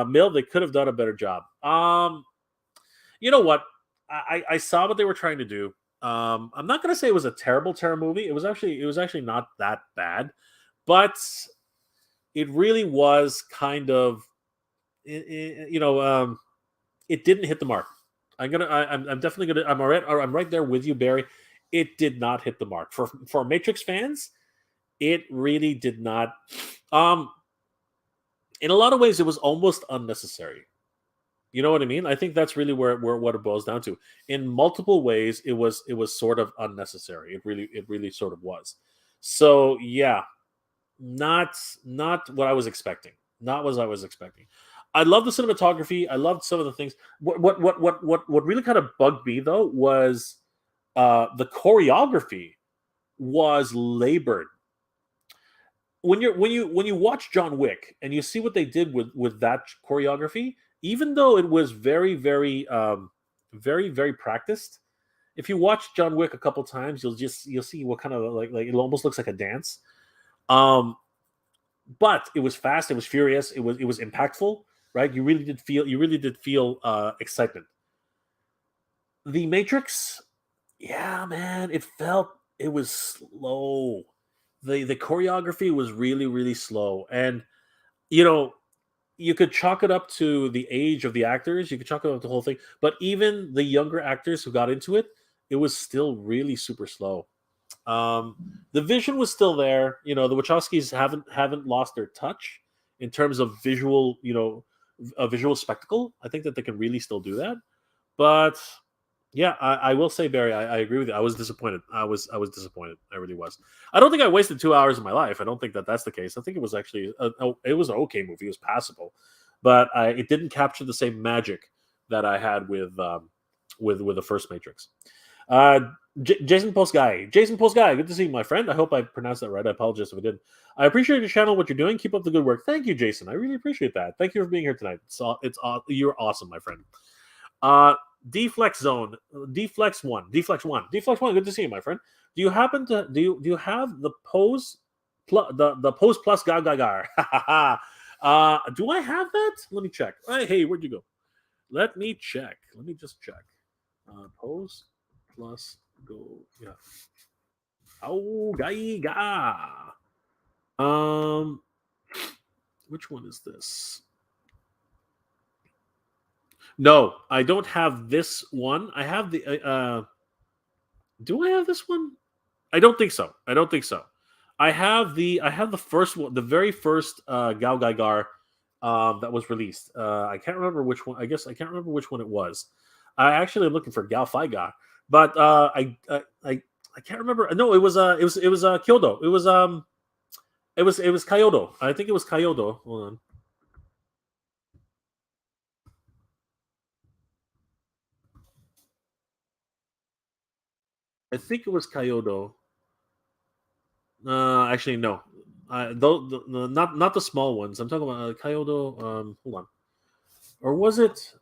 mil. They could have done a better job. You know what? I saw what they were trying to do. I'm not going to say it was a terrible movie. It was actually not that bad, but it really was kind of, it didn't hit the mark. I'm right there with you, Barry. It did not hit the mark for Matrix fans. It really did not. In a lot of ways, it was almost unnecessary. You know what I mean? I think that's really where what it boils down to. In multiple ways, it was sort of unnecessary. It really sort of was. So yeah, not what I was expecting. Not what I was expecting. I love the cinematography. I loved some of the things. What really kind of bugged me though was the choreography was labored. When you watch John Wick and you see what they did with that choreography, even though it was very, very, very, very practiced, if you watch John Wick a couple times, you'll see what kind of like it almost looks like a dance. Um, but it was fast, it was furious, it was impactful, right? You really did feel excitement. The Matrix, yeah, man, it was slow. The choreography was really slow, and you know you could chalk it up to the age of the actors. You could chalk it up to the whole thing, but even the younger actors who got into it, it was still really super slow. Um, the vision was still there. The Wachowskis haven't lost their touch in terms of visual, a visual spectacle. I think that they can really still do that. But yeah, I will say, Barry, I agree with you. I was disappointed. I was disappointed. I really was. I don't think I wasted 2 hours of my life. I don't think that that's the case. I think it was actually it was an okay movie. It was passable, but it didn't capture the same magic that I had with the first Matrix. Uh, Jason Post Guy. Jason Post Guy. Good to see you, my friend. I hope I pronounced that right. I apologize if I didn't. I appreciate your channel, what you're doing. Keep up the good work. Thank you, Jason. I really appreciate that. Thank you for being here tonight. You're awesome, my friend. Uh, Deflex Zone. Deflex One. Good to see you, my friend. Do you happen to do you have the pose the pose plus gar? Do I have that? Let me check. Hey, where'd you go? Let me check. Let me just check. Pose plus go. Yeah. Oh, ga. Um, which one is this? No, I don't have this one. I have the. Do I have this one? I don't think so. I don't think so. I have the first one, the very first Gao Gaigar that was released. I can't remember which one. I guess I can't remember which one it was. I actually am looking for Gao Faiga, but I can't remember. No, it was Kyoto. It was Kyoto. I think it was Kyoto. Hold on. I think it was Kyoto. Actually, no. Not the small ones. I'm talking about Kyoto. Hold on. Or was it?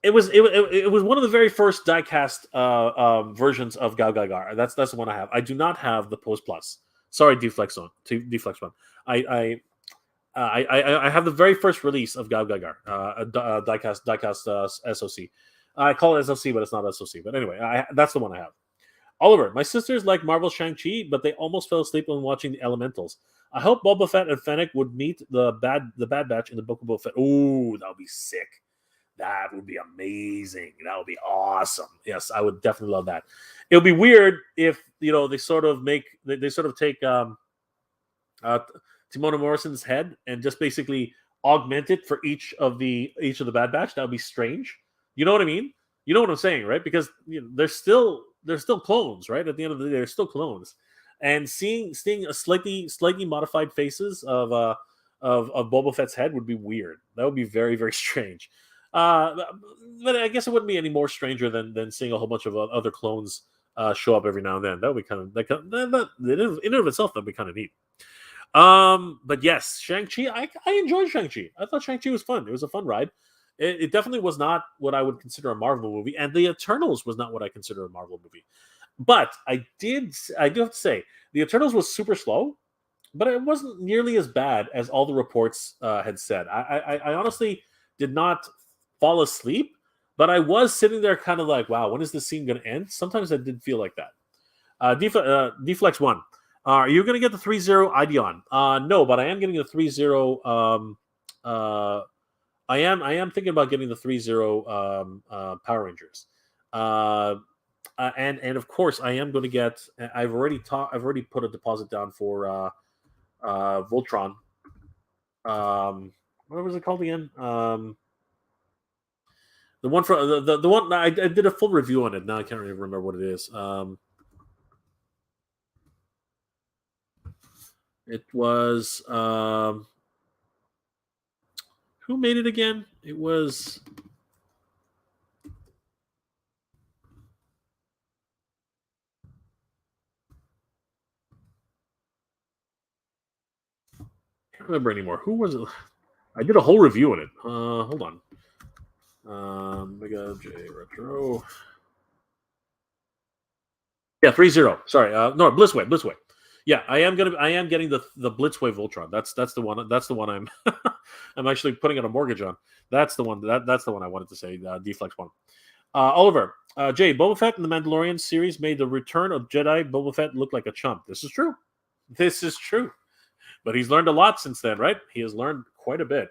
It was one of the very first diecast versions of Gao Gaigar. That's the one I have. I do not have the Post Plus. Sorry, Deflex One. I have the very first release of Gao Gaigar, diecast SOC. I call it SOC, but it's not SOC. But anyway, that's the one I have. Oliver, my sisters like Marvel Shang-Chi, but they almost fell asleep when watching the Elementals. I hope Boba Fett and Fennec would meet the Bad Batch in the Book of Boba Fett. Ooh, that would be sick. That would be amazing. That would be awesome. Yes, I would definitely love that. It would be weird if they sort of take uh, Timon Morrison's head and just basically augment it for each of the Bad Batch. That would be strange. You know what I mean? You know what I'm saying, right? Because they're still clones, right? At the end of the day, they're still clones. And seeing a slightly modified faces of Boba Fett's head would be weird. That would be very very strange. Uh, but I guess it wouldn't be any more stranger than seeing a whole bunch of other clones show up every now and then. That would be in and of itself that'd be kind of neat. But yes, Shang-Chi, I enjoyed Shang-Chi. I thought Shang-Chi was fun. It was a fun ride. It definitely was not what I would consider a Marvel movie, and The Eternals was not what I consider a Marvel movie. But I do have to say, The Eternals was super slow, but it wasn't nearly as bad as all the reports had said. I honestly did not fall asleep, but I was sitting there kind of like, wow, when is this scene going to end? Sometimes I did feel like that. Deflex One. Are you going to get the 3-0 Ideon? No, but I am getting the 3-0. I am thinking about getting the 3-0 Power Rangers. And of course I am going to get. I've already put a deposit down for Voltron. What was it called again? The one for the one I did a full review on it. Now I can't even remember what it is. It was who made it again? It was I can't remember anymore. Who was it? I did a whole review on it. Hold on. Mega J Retro. Yeah, 3-0. Sorry, no, Blitzway. Yeah, I am getting the Blitzway Voltron. That's the one. That's the one I'm I'm actually putting out a mortgage on. That's the one. That's the one I wanted to say. Deflex one. Oliver, Jay, Boba Fett in the Mandalorian series made the return of Jedi Boba Fett look like a chump. This is true. This is true. But he's learned a lot since then, right? He has learned quite a bit.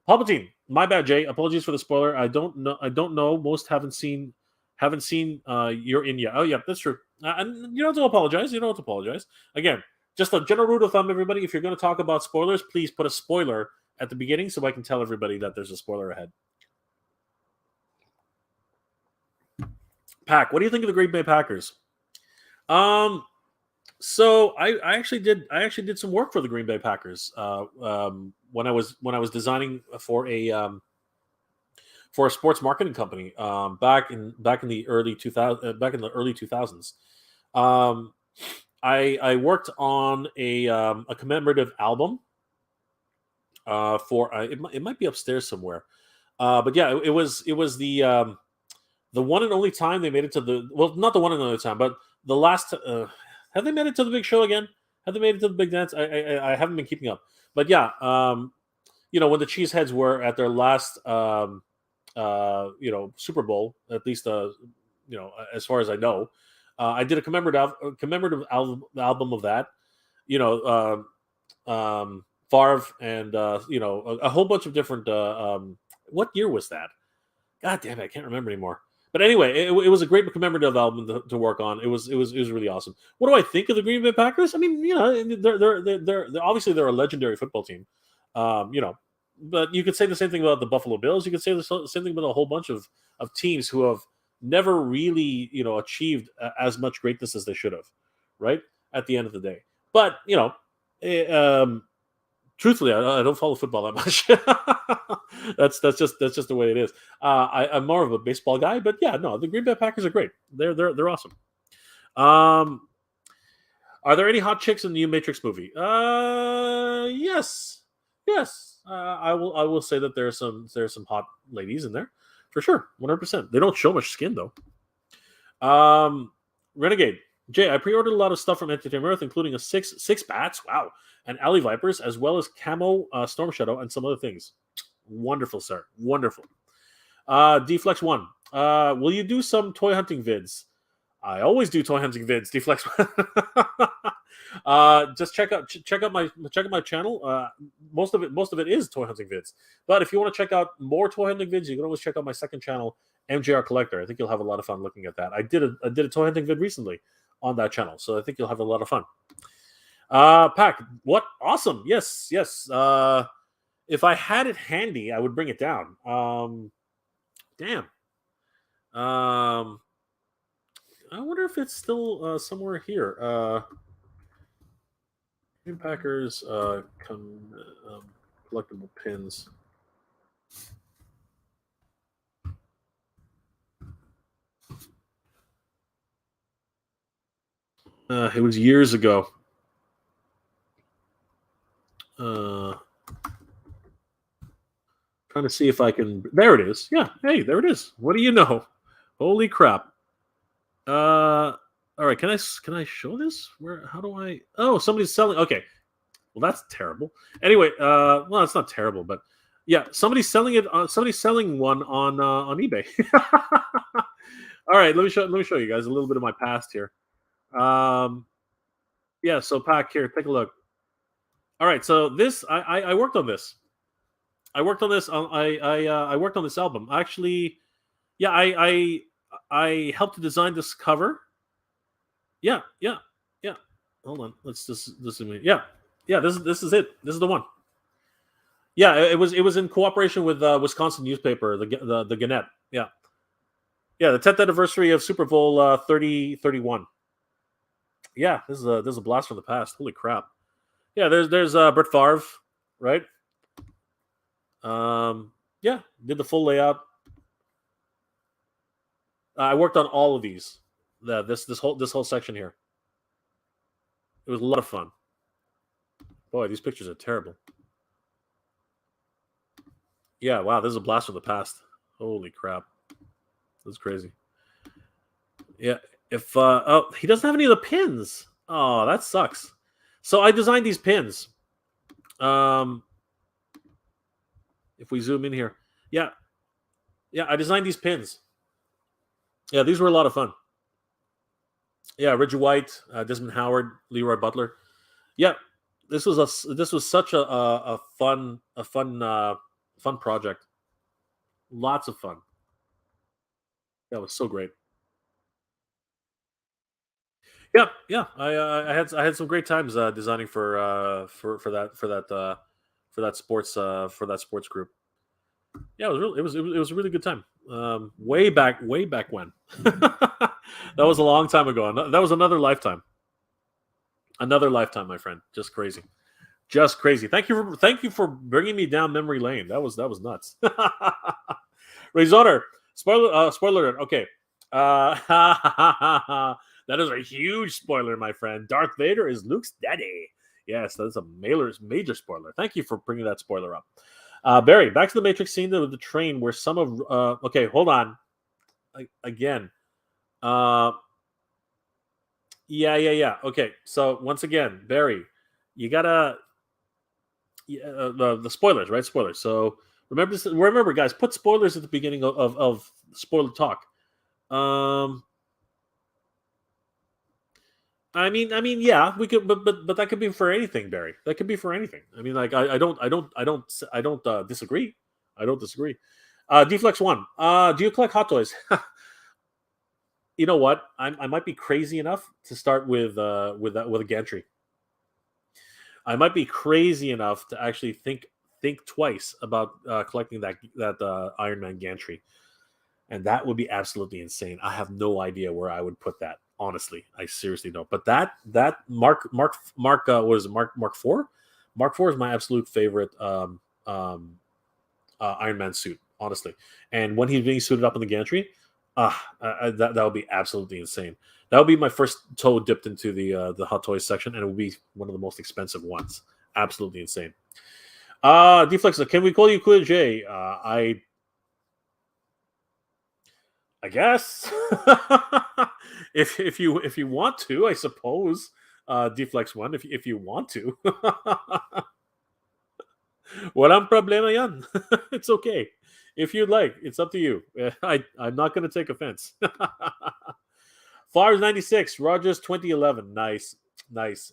Palpatine, my bad, Jay. Apologies for the spoiler. I don't know. Most haven't seen. You're in yet. Oh, yeah, that's true. And you don't have to apologize. You don't have to apologize. Again, just a general rule of thumb, everybody. If you're going to talk about spoilers, please put a spoiler at the beginning so I can tell everybody that there's a spoiler ahead. Pack, what do you think of the Green Bay Packers? So I actually did some work for the Green Bay Packers when I was designing for a sports marketing company back in the early 2000s. I worked on a commemorative album for it might be upstairs somewhere, but yeah, it was the one and only time they made it to not the one and only time, but the last. Have they made it to the big show again? Have they made it to the big dance? I haven't been keeping up, but yeah, when the Cheeseheads were at their last, Super Bowl, at least, as far as I know, I did a commemorative album of that. Favre and a whole bunch of different. What year was that? God damn it, I can't remember anymore. But anyway, it was a great commemorative album to work on. It was really awesome. What do I think of the Green Bay Packers? I mean, they're obviously they're a legendary football team. But you could say the same thing about the Buffalo Bills. You could say the same thing about a whole bunch of teams who have never really achieved as much greatness as they should have, right? At the end of the day, but truthfully, I don't follow football that much. that's just the way it is. I'm more of a baseball guy, but yeah, no, the Green Bay Packers are great. They're awesome. Are there any hot chicks in the new Matrix movie? Yes. I will say that there's some hot ladies in there for sure, 100%. They don't show much skin though. Renegade. Jay, I pre-ordered a lot of stuff from Entertainment Earth, including a six bats, wow, and alley vipers, as well as camo Storm Shadow and some other things. Wonderful, sir. Wonderful. Deflex 1. Will you do some toy hunting vids? I always do toy hunting vids. Deflex 1. Just check out my channel. Most of it is toy hunting vids. But if you want to check out more toy hunting vids, you can always check out my second channel, MJR Collector. I think you'll have a lot of fun looking at that. I did a toy hunting vid recently on that channel, so I think you'll have a lot of fun. Pack, what? Awesome. Yes. If I had it handy, I would bring it down. Damn. I wonder if it's still somewhere here. Green Packers collectible pins. It was years ago. Trying to see if I can. There it is. Yeah. Hey, there it is. What do you know? Holy crap. All right. Can I show this? Where? How do I? Oh, somebody's selling. Okay. Well, that's terrible. Anyway, well, it's not terrible, but yeah, somebody's selling it. Somebody's selling one on eBay. All right. Let me show you guys a little bit of my past here. Yeah. So, Pack, here, take a look. All right. So this, I worked on this. I worked on this. I worked on this album. Actually, yeah, I helped to design this cover. Yeah. Hold on. Let's just yeah. This is it. This is the one. Yeah, it was in cooperation with Wisconsin newspaper, the Gannett. Yeah. The 10th anniversary of Super Bowl 31. Yeah, this is a blast from the past. Holy crap. Yeah, there's Brett Favre, right? Yeah, did the full layout. I worked on all of these. This whole section here. It was a lot of fun. Boy, these pictures are terrible. Yeah, wow, this is a blast from the past. Holy crap. That's crazy. Yeah, If oh, he doesn't have any of the pins. Oh, that sucks. So I designed these pins. Um, if we zoom in here, yeah, yeah, I designed these pins. Yeah, these were a lot of fun. Yeah, Reggie White, Desmond Howard, Leroy Butler. Yeah, this was such a fun project. Lots of fun. That was so great. Yeah, yeah. I had some great times designing for that sports group. Yeah, it was a really good time. Way back when. That was a long time ago. That was another lifetime, my friend. Just crazy, just crazy. Thank you for bringing me down memory lane. That was nuts. Rezoner, spoiler alert. Okay, that is a huge spoiler, my friend. Darth Vader is Luke's daddy. Yes, that's a major spoiler. Thank you for bringing that spoiler up. Barry, back to the Matrix scene with the train where some of. Okay, hold on. Again. Uh, yeah. Okay, so once again, Barry, you gotta the spoilers, right? Spoilers. So remember, guys, put spoilers at the beginning of spoiler talk. Um, yeah, we could, but that could be for anything, Barry. That could be for anything. I mean, like, I don't disagree. I don't disagree. Deflex one. Do you collect hot toys? You know what? I might be crazy enough to start with a gantry. I might be crazy enough to actually think twice about collecting that Iron Man gantry, and that would be absolutely insane. I have no idea where I would put that. Honestly, I seriously don't. But that what is it, Mark IV? Mark IV is my absolute favorite Iron Man suit. Honestly, and when he's being suited up in the gantry, that would be absolutely insane. That would be my first toe dipped into the hot toys section, and it would be one of the most expensive ones. Absolutely insane. Deflex, can we call you Cool J? I guess if you want to, I suppose. Deflex one, if you want to. Walang problema yan. It's okay. If you'd like, it's up to you. I'm not going to take offense. Flowers 96, Rogers 2011. Nice.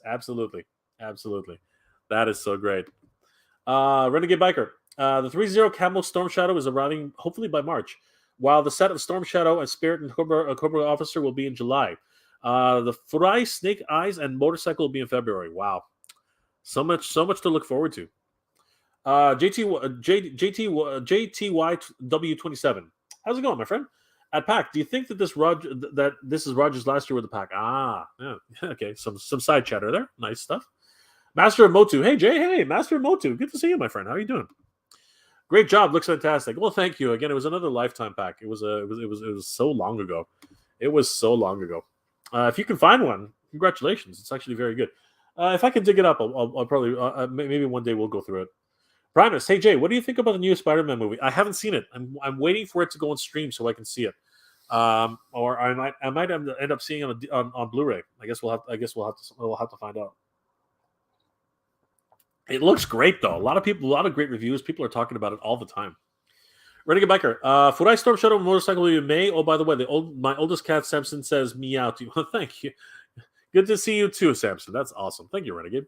Absolutely. That is so great. Renegade Biker. The 3-0 Camel Storm Shadow is arriving hopefully by March, while the set of Storm Shadow and Spirit and Cobra Officer will be in July. The Furai, Snake Eyes, and Motorcycle will be in February. Wow. So much to look forward to. JTYW27. How's it going, my friend? At PAC, do you think that this is Roger's last year with the PAC? Yeah. Okay, some side chatter there. Nice stuff. Master of MOTU. Hey Jay, hey, Master of MOTU. Good to see you, my friend. How are you doing? Great job. Looks fantastic. Well, thank you. Again, it was another lifetime pack. It was so long ago. It was so long ago. If you can find one, congratulations. It's actually very good. If I can dig it up, I'll probably maybe one day we'll go through it. Primus, hey Jay, what do you think about the new Spider-Man movie? I haven't seen it. I'm waiting for it to go on stream so I can see it. Or I might end up seeing it on Blu-ray. We'll have to find out. It looks great though. A lot of great reviews. People are talking about it all the time. Renegade Biker, Furai Storm Shadow motorcycle will be in May. Oh, by the way, my oldest cat Samson says meow to you. Thank you. Good to see you too, Samson. That's awesome. Thank you, Renegade.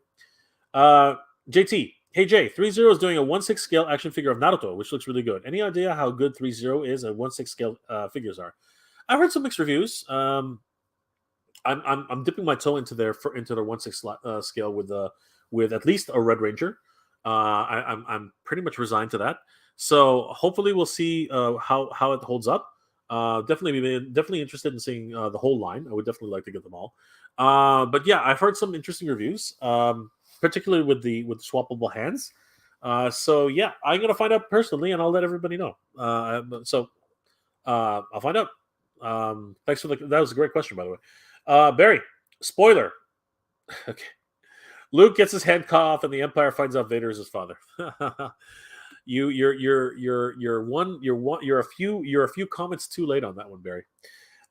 JT, hey Jay, 3-0 is doing a 1/6 scale action figure of Naruto, which looks really good. Any idea how good 3-0 is and 1/6 scale figures are? I've heard some mixed reviews. I'm dipping my toe into their 1/6 scale with at least a Red Ranger. I'm pretty much resigned to that. So hopefully we'll see how it holds up. Definitely interested in seeing the whole line. I would definitely like to get them all. But yeah, I've heard some interesting reviews, particularly with the swappable hands. So yeah, I'm gonna find out personally, and I'll let everybody know. I'll find out. Thanks for that was a great question, by the way. Barry, spoiler. Okay. Luke gets his head cut off, and the Empire finds out Vader is his father. You're a few comments too late on that one, Barry.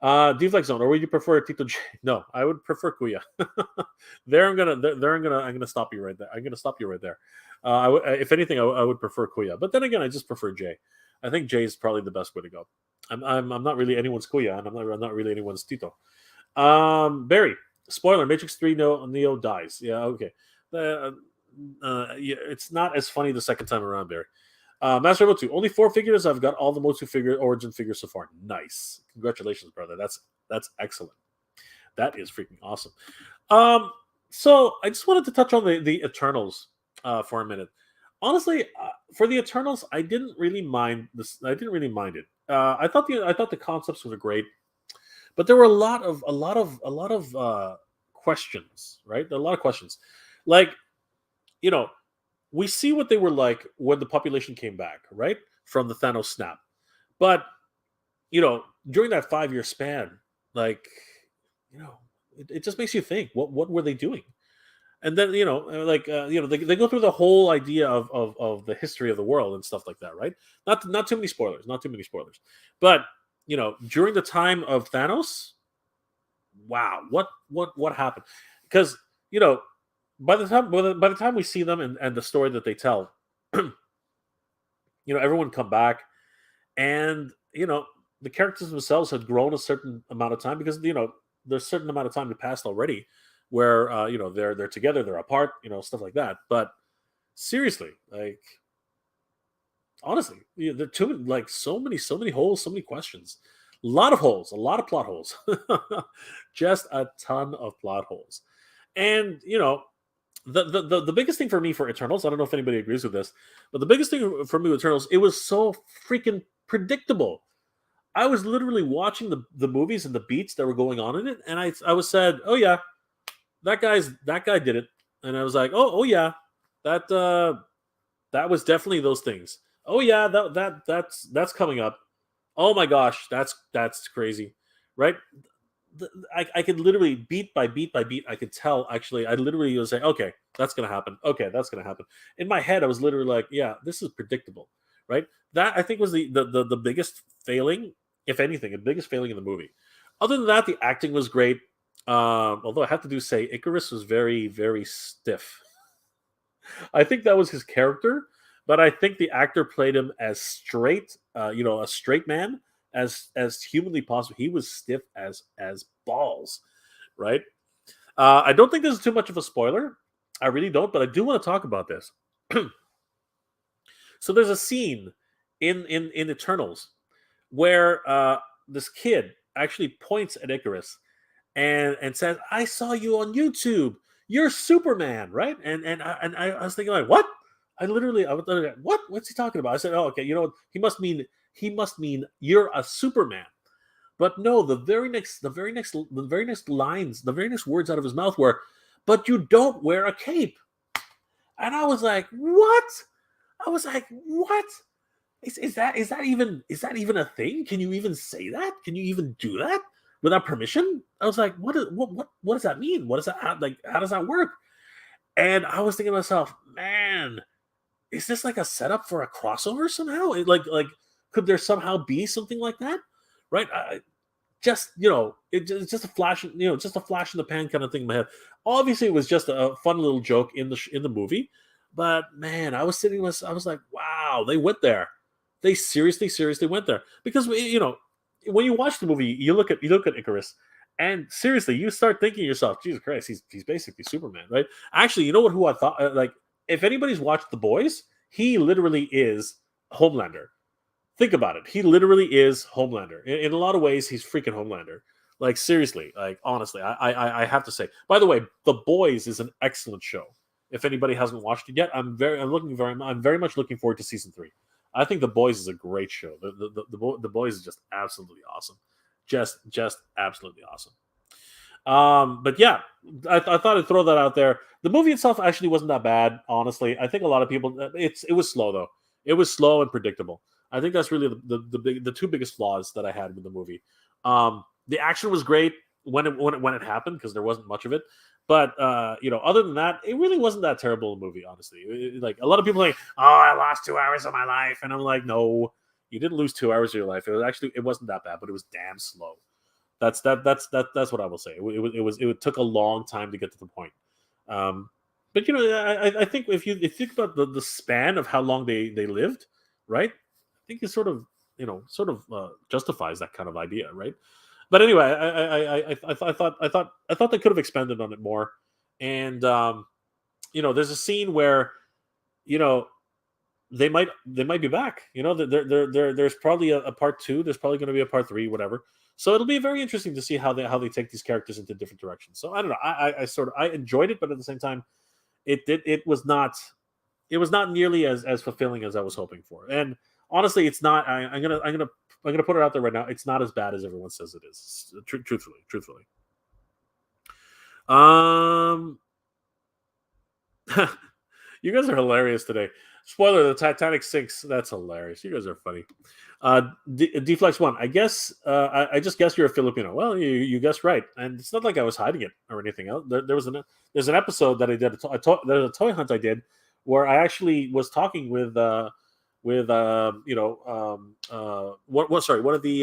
Deflex Zone, or would you prefer Tito J? No, I would prefer Kuya. I'm gonna stop you right there. I'm gonna stop you right there. If anything, I would prefer Kuya, but then again, I just prefer J. I think J is probably the best way to go. I'm not really anyone's Kuya, and I'm not really anyone's Tito. Barry, spoiler: Matrix 3 Neo dies. Yeah, okay. Yeah, it's not as funny the second time around, Barry. Master MOTU, only 4 figures. I've got all the MOTU origin figures so far. Nice, congratulations, brother. That's excellent. That is freaking awesome. So I just wanted to touch on the Eternals for a minute. Honestly, for the Eternals, I didn't really mind this. I didn't really mind it. I thought the concepts were great, but there were a lot of questions. Right, there are a lot of questions. Like, you know, we see what they were like when the population came back, right, from the Thanos snap. But during that 5-year span, like, it just makes you think, what were they doing? And then they go through the whole idea of the history of the world and stuff like that, right? Not too many spoilers, but during the time of Thanos, wow, what happened? Because by the time we see them and the story that they tell, everyone come back, and the characters themselves had grown a certain amount of time, because there's a certain amount of time that passed already where they're together, they're apart, stuff like that. But seriously, like, honestly, there are too, like, so many holes, so many questions, a lot of holes, a lot of plot holes, just a ton of plot holes. And the biggest thing for me for Eternals, I don't know if anybody agrees with this, but the biggest thing for me with Eternals, it was so freaking predictable. I was literally watching the movies and the beats that were going on in it, and I was said, oh yeah, that guy did it, and I was like, oh yeah, that was definitely those things. Oh yeah, that's coming up. Oh my gosh, that's crazy, right? I could literally beat by beat by beat, I could tell. Actually, I literally was saying, okay, that's gonna happen. Okay, that's gonna happen. In my head, I was literally like, yeah, this is predictable, right? That, I think, was the biggest failing, if anything, the biggest failing in the movie. Other than that, the acting was great. Although I have to say, Icarus was very, very stiff. I think that was his character, but I think the actor played him as straight, a straight man, as humanly possible. He was stiff as balls, right? I don't think this is too much of a spoiler. I really don't, but I do want to talk about this. So there's a scene in Eternals where this kid actually points at Icarus and says, "I saw you on YouTube. You're Superman, right?" And I was thinking, like, what? I was literally, what? What's he talking about? I said, oh, okay. He must mean you're a Superman. But no, the very next lines, the very next words out of his mouth were, "But you don't wear a cape." And I was like, what? I was like, what? Is that even a thing? Can you even say that? Can you even do that without permission? I was like, what does that mean? What does that, like, how does that work? And I was thinking to myself, man, is this like a setup for a crossover somehow? Could there somehow be something like that? Right? It's just a flash, just a flash in the pan kind of thing in my head. Obviously, it was just a fun little joke in the movie, but man, I was like, wow, they went there. They seriously went there, because when you watch the movie, you look at Icarus, and seriously, you start thinking to yourself, Jesus Christ, he's basically Superman, right? Actually, you know what? Who I thought, like, if anybody's watched The Boys, he literally is Homelander. Think about it. He literally is Homelander. In a lot of ways, he's freaking Homelander. Like, seriously, like, honestly, I have to say. By the way, The Boys is an excellent show. If anybody hasn't watched it yet, I'm very much looking forward to season 3. I think The Boys is a great show. The Boys is just absolutely awesome. Just absolutely awesome. But yeah, I thought I'd throw that out there. The movie itself actually wasn't that bad, honestly. I think a lot of people, it was slow though. It was slow and predictable. I think that's really the two biggest flaws that I had with the movie. The action was great when it happened, because there wasn't much of it. But other than that, it really wasn't that terrible a movie, honestly. Like, a lot of people are like, oh, I lost 2 hours of my life, and I'm like, no, you didn't lose 2 hours of your life. It wasn't that bad, but it was damn slow. That's what I will say. It took a long time to get to the point. Um, but I think if you think about the span of how long they lived, right? I think it sort of justifies that kind of idea, right? But anyway, I thought they could have expanded on it more, and there's a scene where you know they might be back. There's probably a part two. There's probably going to be a part three, whatever. So it'll be very interesting to see how they take these characters into different directions. So I don't know. I enjoyed it, but at the same time, it was not nearly as fulfilling as I was hoping for. And honestly, it's not. I'm gonna put it out there right now. It's not as bad as everyone says it is. Truthfully. Um, you guys are hilarious today. Spoiler: the Titanic sinks. That's hilarious. You guys are funny. Deflex one. I guess I just guessed you're a Filipino. Well, you guessed right, and it's not like I was hiding it or anything else. There's an episode that I did. There's a toy hunt I did where I actually was talking one of the what are they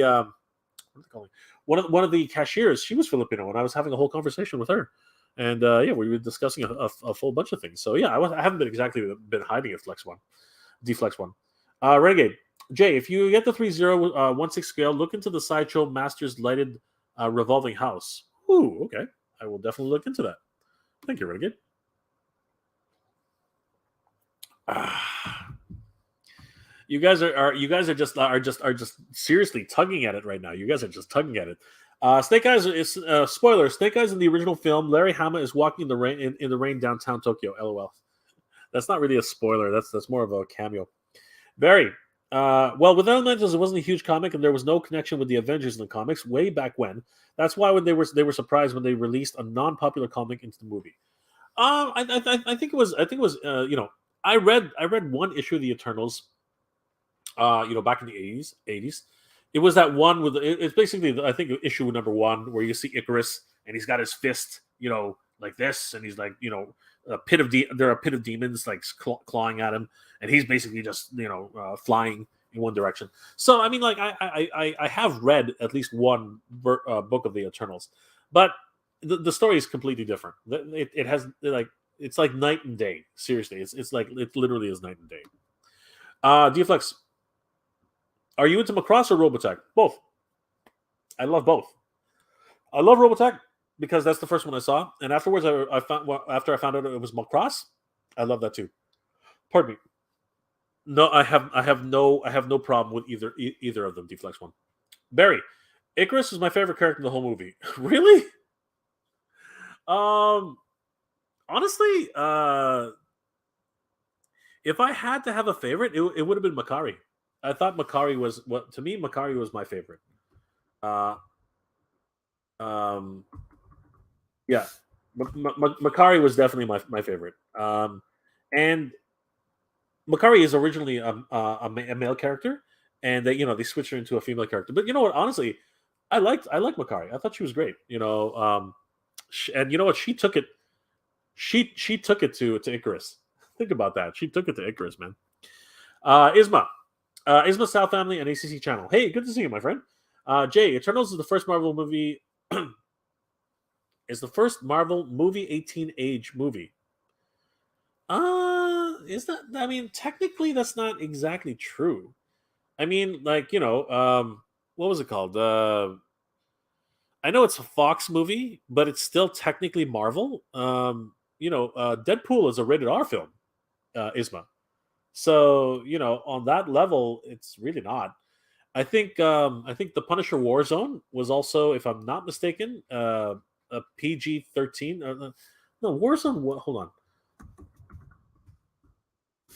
calling? One of the cashiers. She was Filipino, and I was having a whole conversation with her. And yeah, we were discussing a full bunch of things. So yeah, I haven't been hiding it. Deflex one. Renegade Jay, if you get the 3016 scale, look into the Sideshow Masters lighted revolving house. Ooh, okay. I will definitely look into that. Thank you, Renegade. You guys are just seriously tugging at it right now. You guys are just tugging at it. Snake Eyes is spoiler. Snake Eyes in the original film, Larry Hama is walking in the rain in the rain downtown Tokyo. LOL. That's not really a spoiler. That's more of a cameo. Barry. Well, with Elementals, it wasn't a huge comic, and there was no connection with the Avengers in the comics way back when. That's why when they were surprised when they released a non-popular comic into the movie. I think it was I read one issue of the Eternals. Back in the 80s. It was that one with it's basically I think issue number one where you see Icarus and he's got his fist, like this, and he's like, there are a pit of demons like clawing at him, and he's basically just flying in one direction. So I mean, like I have read at least one book of the Eternals, but the story is completely different. It has it's like night and day. Seriously, it's like it literally is night and day. Deflex. Are you into Macross or Robotech? Both. I love both. I love Robotech because that's the first one I saw, and afterwards, after I found out it was Macross, I love that too. Pardon me. No, I have no problem with either of them. Deflex one. Barry, Icarus is my favorite character in the whole movie. Really? Honestly, if I had to have a favorite, it would have been Makari. I thought Makari was Makari was my favorite. Uh, um, yeah, Makari was definitely my favorite. And Makari is originally a male character, and they switched her into a female character. But you know what? Honestly, I liked Makari. I thought she was great. And you know what? She took it. She took it to Icarus. Think about that. She took it to Icarus, man. Isma. Isma South Family and ACC Channel. Hey, good to see you, my friend. Jay, Eternals is the first Marvel movie. Is the first Marvel movie 18 age movie? Is that? I mean, technically, that's not exactly true. I mean, like what was it called? I know it's a Fox movie, but it's still technically Marvel. Deadpool is a rated R film. Isma. So on that level, it's really not. I think the Punisher Warzone was also, if I'm not mistaken, a PG-13. No, Warzone. Hold on,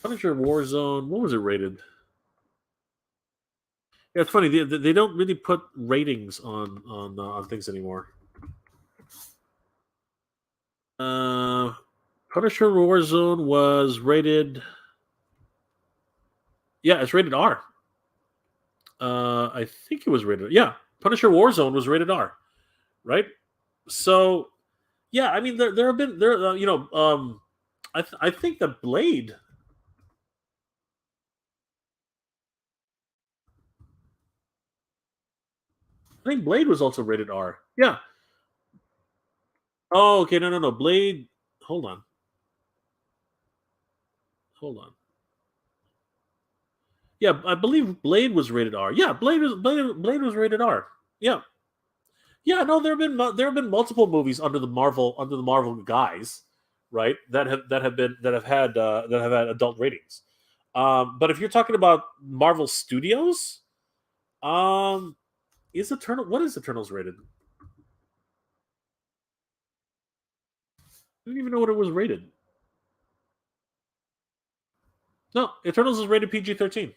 Punisher Warzone. What was it rated? Yeah, it's funny. They don't really put ratings on things anymore. Punisher Warzone was rated. Yeah, it's rated R. I think it was rated. Yeah, Punisher Warzone was rated R, right? So, yeah, I mean, there have been there. I think that Blade. I think Blade was also rated R. Yeah. Oh, okay. No, no, no. Blade. Hold on. Hold on. Yeah, I believe Blade was rated R. Yeah, Blade was rated R. Yeah, yeah. No, there have been multiple movies under the Marvel guise, right? That have had adult ratings. But if you're talking about Marvel Studios, um, is Eternal what is Eternals rated? I didn't even know what it was rated. No, Eternals is rated PG-13.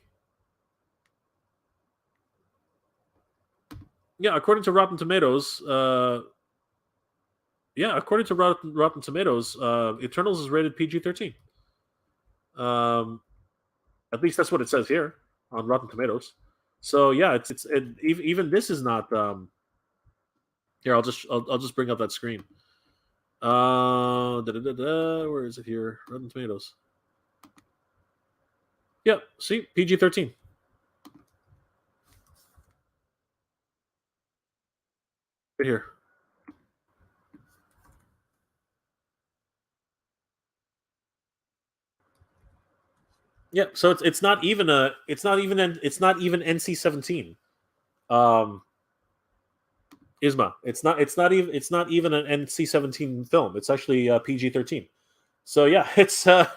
Yeah, according to Rotten Tomatoes. Yeah, according to Rotten Tomatoes, Eternals is rated PG-13. Um, at least that's what it says here on Rotten Tomatoes. So yeah, even this is not. Here, I'll just bring up that screen. Where is it here? Rotten Tomatoes. Yeah, see, PG-13 right here. Yeah, so it's not even NC-17. Um, Isma, it's not even an NC-17 film. It's actually PG-13. So yeah, it's I'm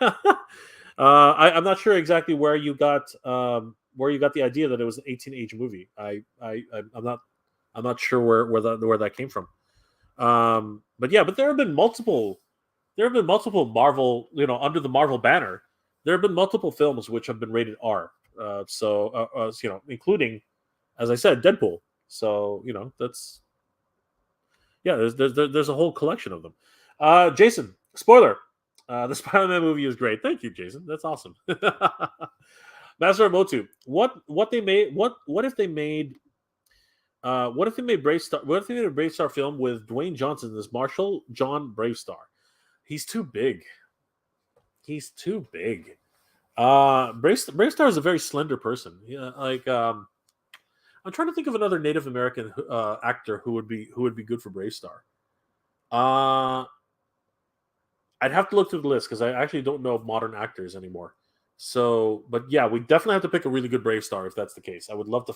not sure exactly where you got the idea that it was an 18 age movie. I'm not sure where that came from. But yeah, but there have been multiple Marvel, under the Marvel banner. There have been multiple films which have been rated R. Including, as I said, Deadpool. So that's yeah. There's a whole collection of them. Jason, spoiler. The Spider-Man movie is great. Thank you, Jason. That's awesome. Master of MOTU. What they made? What if they made? What if they made Bravestar? What if they made a Bravestar film with Dwayne Johnson as Marshall John Bravestar? He's too big. He's too big. Bravestar is a very slender person. Yeah, I'm trying to think of another Native American actor who would be good for Bravestar. Uh, I'd have to look through the list because I actually don't know modern actors anymore. So, but yeah, we definitely have to pick a really good Bravestar if that's the case. I would love to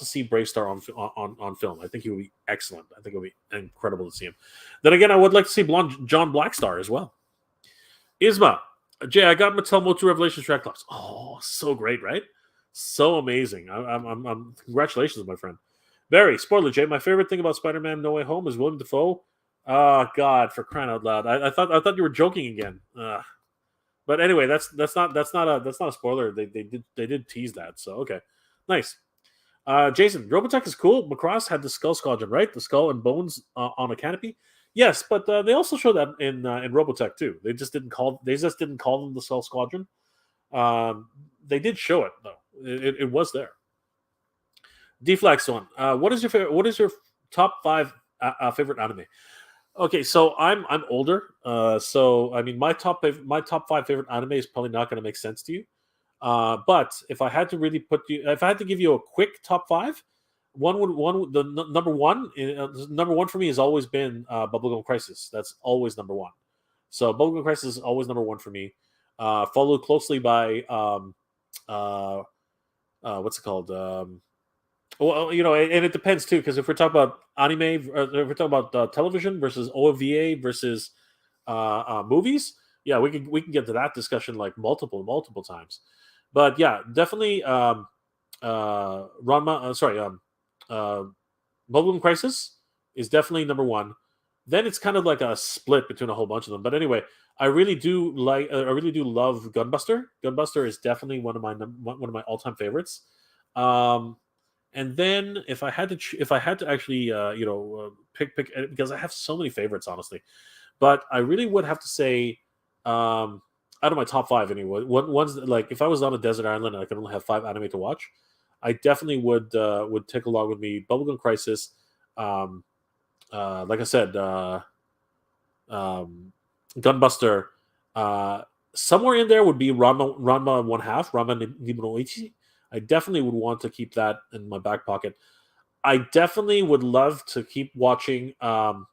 see Bravestar on film. I think he would be excellent. I think it would be incredible to see him. Then again, I would like to see blonde John Blackstar as well. Isma, Jay, I got Mattel Motu Revelations track clocks. Oh, so great, right? So amazing. Congratulations, my friend. Barry, spoiler, Jay. My favorite thing about Spider-Man: No Way Home is Willem Dafoe. Oh God, for crying out loud! I thought you were joking again. But anyway, that's not a spoiler. They did tease that. So okay, nice. Jason, Robotech is cool. Macross had the Skull Squadron, right? The skull and bones on a canopy. Yes, but they also show that in Robotech too. They just didn't call them the Skull Squadron. They did show it though. It was there. Deflax one. What is your top five favorite anime? Okay, so I'm older. So I mean, my top five favorite anime is probably not going to make sense to you. But if I had to really if I had to give you a quick top five, number one for me has always been Bubblegum Crisis. That's always number one. So Bubblegum Crisis is always number one for me. Followed closely by uh, what's it called? Well, and it depends too, because if we're talking about anime, if we're talking about television versus OVA versus movies, yeah, we can get to that discussion like multiple times. But yeah, definitely Ranma. Uh, Bubblegum Crisis is definitely number one. Then it's kind of like a split between a whole bunch of them. But anyway, I really do love Gunbuster. Gunbuster is definitely one of my all time favorites. Um, and then if I had to actually pick because I have so many favorites honestly, but I really would have to say out of my top five anyway, ones that, like if I was on a desert island and I could only have five anime to watch, I definitely would take along with me Bubblegum Crisis. Um, like I said, Gunbuster. Uh, Somewhere in there would be Ranma one half, Ranma Nibuno Ichi. I definitely would want to keep that in my back pocket. I definitely would love to keep watching Yurusei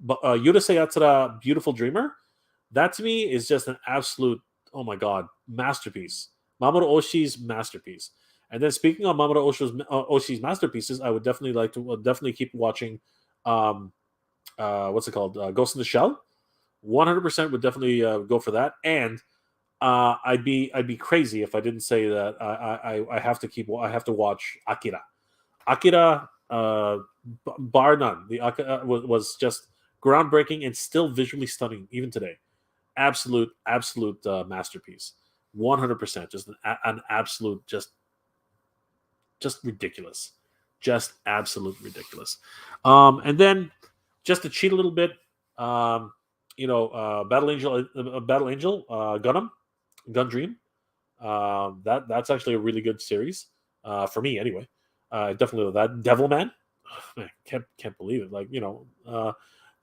Yatsura Beautiful Dreamer. That to me is just an absolute, oh my god, masterpiece. Mamoru Oshii's masterpiece. And then speaking of Oshii's masterpieces, I would definitely like to definitely keep watching um what's it called? Ghost in the Shell. 100% would definitely go for that. And I'd be crazy if I didn't say that I have to watch Akira. Akira, bar none, the Akira was just groundbreaking and still visually stunning even today. Absolute masterpiece. 100%, just an absolute, just ridiculous, just absolute ridiculous. And then just to cheat a little bit, Battle Angel, Gun Dream. That's actually a really good series for me anyway. Definitely that Devilman. Man, can't believe it. Like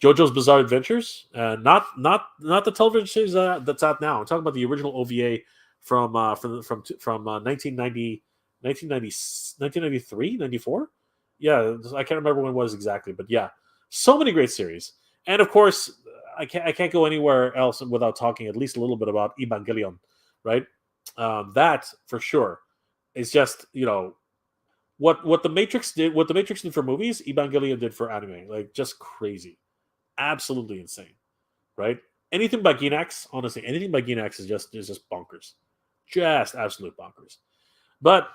JoJo's Bizarre Adventures. Not the television series that's out now. I'm talking about the original OVA from 1990, 1993, 94. Yeah, I can't remember when it was exactly, but yeah, so many great series. And of course, I can't go anywhere else without talking at least a little bit about Evangelion, right? That for sure is just what the Matrix did. What the Matrix did for movies, Evangelion did for anime. Like just crazy, absolutely insane, right? Anything by Gainax, honestly, anything by Gainax is just bonkers, just absolute bonkers. But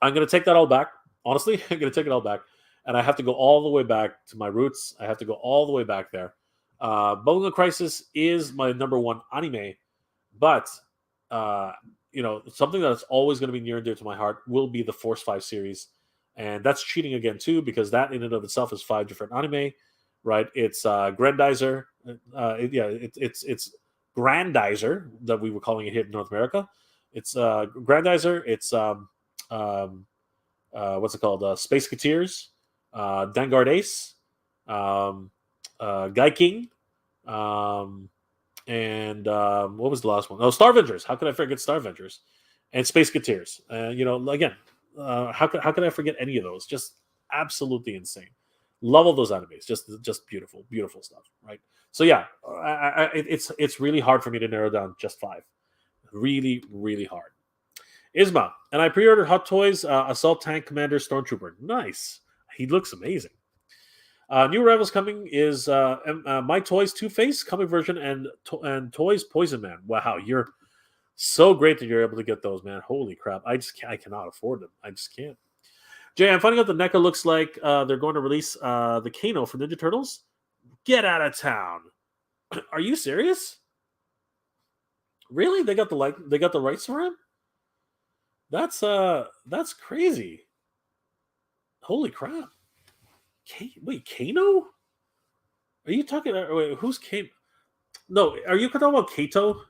I'm gonna take that all back. Honestly, I'm gonna take it all back, and I have to go all the way back to my roots. I have to go all the way back there. Bungo Crisis is my number one anime, but uh, something that's always going to be near and dear to my heart will be the Force 5 series. And that's cheating again, too, because that in and of itself is 5 different anime, right? It's Grandizer. It's Grandizer that we were calling it here in North America. It's Grandizer. It's, what's it called? Space Cateers, Vanguard Ace, Guy King, um, and what was the last one? Oh, Star Vengers. How could I forget Star Vengers? And Space Cateers. Again, how could I forget any of those? Just absolutely insane. Love all those animes. Just beautiful, beautiful stuff. Right. So yeah, it's really hard for me to narrow down just 5. Really, really hard. Isma, and I pre-ordered Hot Toys Assault Tank Commander Stormtrooper. Nice. He looks amazing. New arrivals coming is My Toys Two Face comic version and Toys Poison Man. Wow, you're so great that you're able to get those, man. Holy crap! I cannot afford them. I just can't. Jay, I'm finding out the NECA looks like they're going to release the Kano for Ninja Turtles. Get out of town! Are you serious? Really? They got the rights for him? That's crazy. Holy crap! Wait, Kano? Are you talking? Wait, who's Kano? No, are you talking about Kato?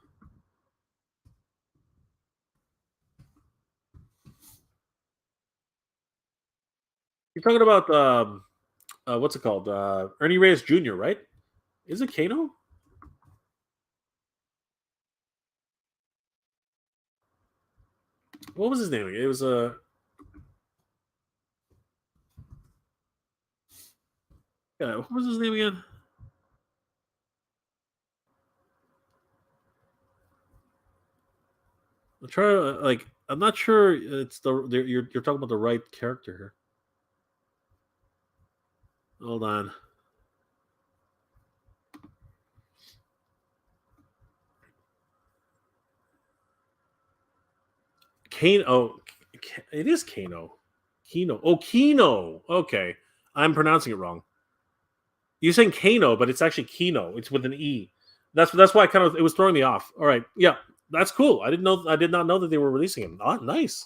You're talking about what's it called? Ernie Reyes Jr., right? Is it Kano? What was his name? It was yeah, what was his name again? I'm trying to I'm not sure it's you're talking about the right character here. Hold on. Kano. Oh, it is Kano. Kino. Oh, Kino. Okay, I'm pronouncing it wrong. You're saying Kano, but it's actually Kino. It's with an E. That's why it was throwing me off. All right, yeah, that's cool. I did not know that they were releasing him. Ah, nice.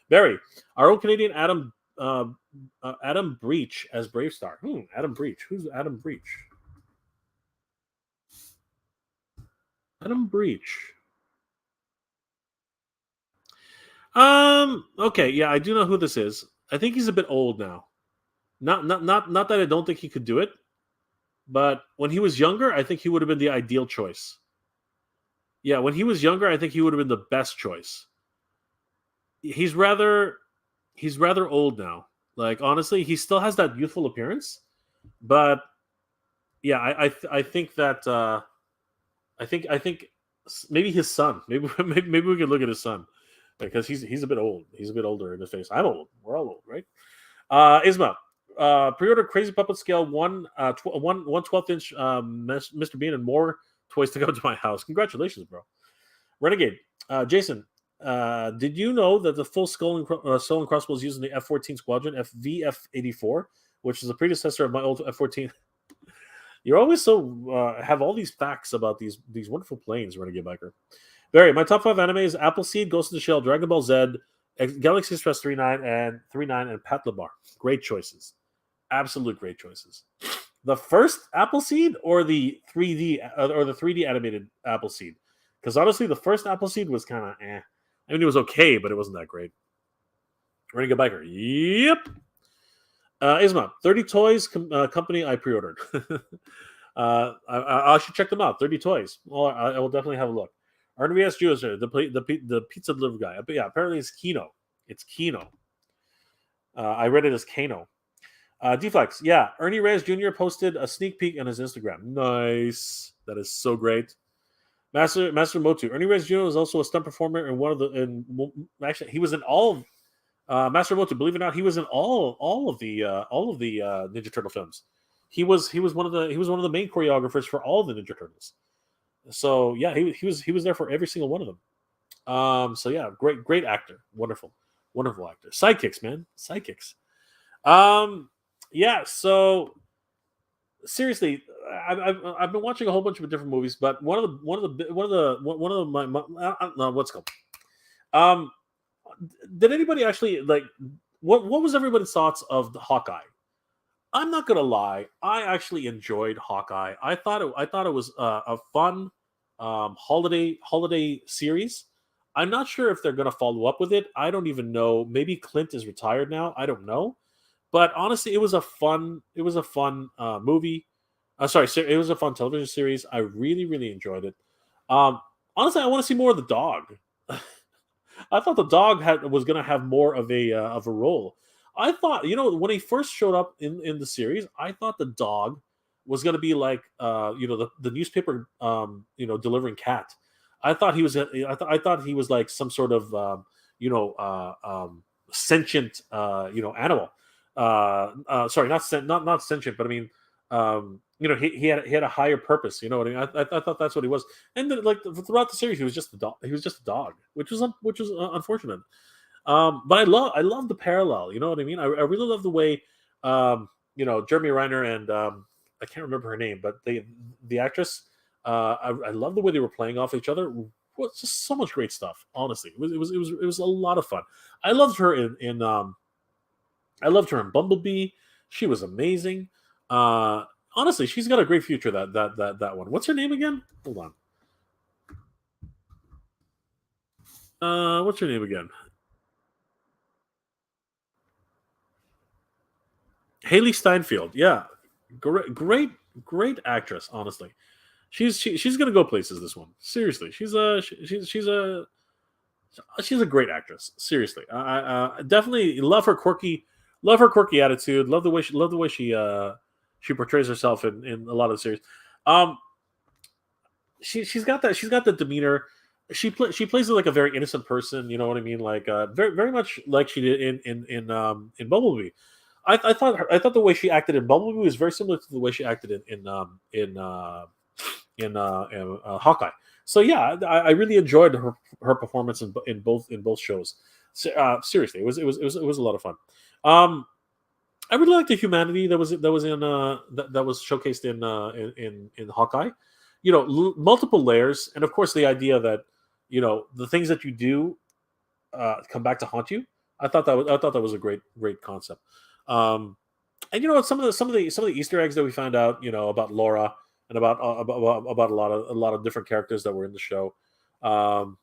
Barry, our own Canadian Adam Breach as Brave Star. Adam Breach. Who's Adam Breach? Adam Breach. Okay, yeah, I do know who this is. I think he's a bit old now. Not that I don't think he could do it, but when he was younger, I think he would have been the ideal choice. Yeah, when he was younger, I think he would have been the best choice. He's rather old now. Like honestly, he still has that youthful appearance, but yeah, I think that I think maybe his son. Maybe maybe we could look at his son because he's a bit old. He's a bit older in the face. I'm old. We're all old, right? Isma, pre-order Crazy Puppet Scale 1/12 inch Mr. Bean and more toys to go to my house. Congratulations, bro. Renegade, Jason, did you know that the full skull and crossbows used in the F-14 Squadron VF-84, which is the predecessor of my old F-14? You're always so have all these facts about these wonderful planes, Renegade Biker. Barry, my top 5 anime is Appleseed, Ghost in the Shell, Dragon Ball Z, Galaxy Express 39 and Pat Labar. Great choices. Absolute great choices. The first Appleseed or the 3D animated Appleseed? Because honestly, the first Appleseed was kind of eh. I mean, it was okay, but it wasn't that great. Renegade Biker. Yep. Isma, 30 Toys company I pre-ordered. I should check them out. 30 Toys. Well, I will definitely have a look. Ernie S. Jews, the pizza delivery guy. But yeah, apparently it's Kino. It's Kino. I read it as Kano. Deflex, yeah. Ernie Reyes Jr. posted a sneak peek on his Instagram. Nice. That is so great. Master MOTU. Ernie Reyes Jr. was also a stunt performer in one of the. Actually, he was in all of Master MOTU. Believe it or not, he was in all of the Ninja Turtle films. He was one of the main choreographers for all of the Ninja Turtles. So yeah, he was there for every single one of them. So yeah, great actor, wonderful actor. Sidekicks, man, sidekicks. Yeah. So seriously, I've been watching a whole bunch of different movies, but one of my what's it called? Did anybody actually like what was everybody's thoughts of the Hawkeye? I'm not gonna lie, I actually enjoyed Hawkeye. I thought it was a fun holiday series. I'm not sure if they're gonna follow up with it. I don't even know. Maybe Clint is retired now. I don't know. But honestly, it was a fun movie. Sorry, it was a fun television series. I really enjoyed it. Honestly, I want to see more of the dog. I thought the dog was going to have more of a role. I thought, when he first showed up in the series, I thought the dog was going to be like, the newspaper, delivering cat. I thought he was. I thought he was like some sort of, sentient, animal. Sorry, not sentient, but I mean, he had a higher purpose. You know what I mean? I thought that's what he was. And then, like throughout the series, he was just a dog. He was just a dog, which was unfortunate. But I love the parallel. You know what I mean? I really love the way, Jeremy Renner and I can't remember her name, but the actress. I love the way they were playing off each other. Well, it's just so much great stuff. Honestly, it was a lot of fun. I loved her in I loved her in Bumblebee. She was amazing. Honestly, she's got a great future. That one. What's her name again? Hold on. What's her name again? Haley Steinfeld. Yeah, great actress. Honestly, she's gonna go places. This one, seriously, she's a great actress. Seriously, I definitely love her quirky attitude. Love the way she portrays herself in a lot of the series. Um, she's got the demeanor. She plays it like a very innocent person. You know what I mean? Like very much like she did in Bumblebee. I thought the way she acted in Bumblebee was very similar to the way she acted in Hawkeye. So yeah, I really enjoyed her performance in both shows. Seriously, it was a lot of fun. I really liked the humanity that was that was showcased in Hawkeye. Multiple layers, and of course the idea that the things that you do come back to haunt you. I thought that was a great concept. Um, and some of the Easter eggs that we found out, about Laura and about a lot of different characters that were in the show. Um,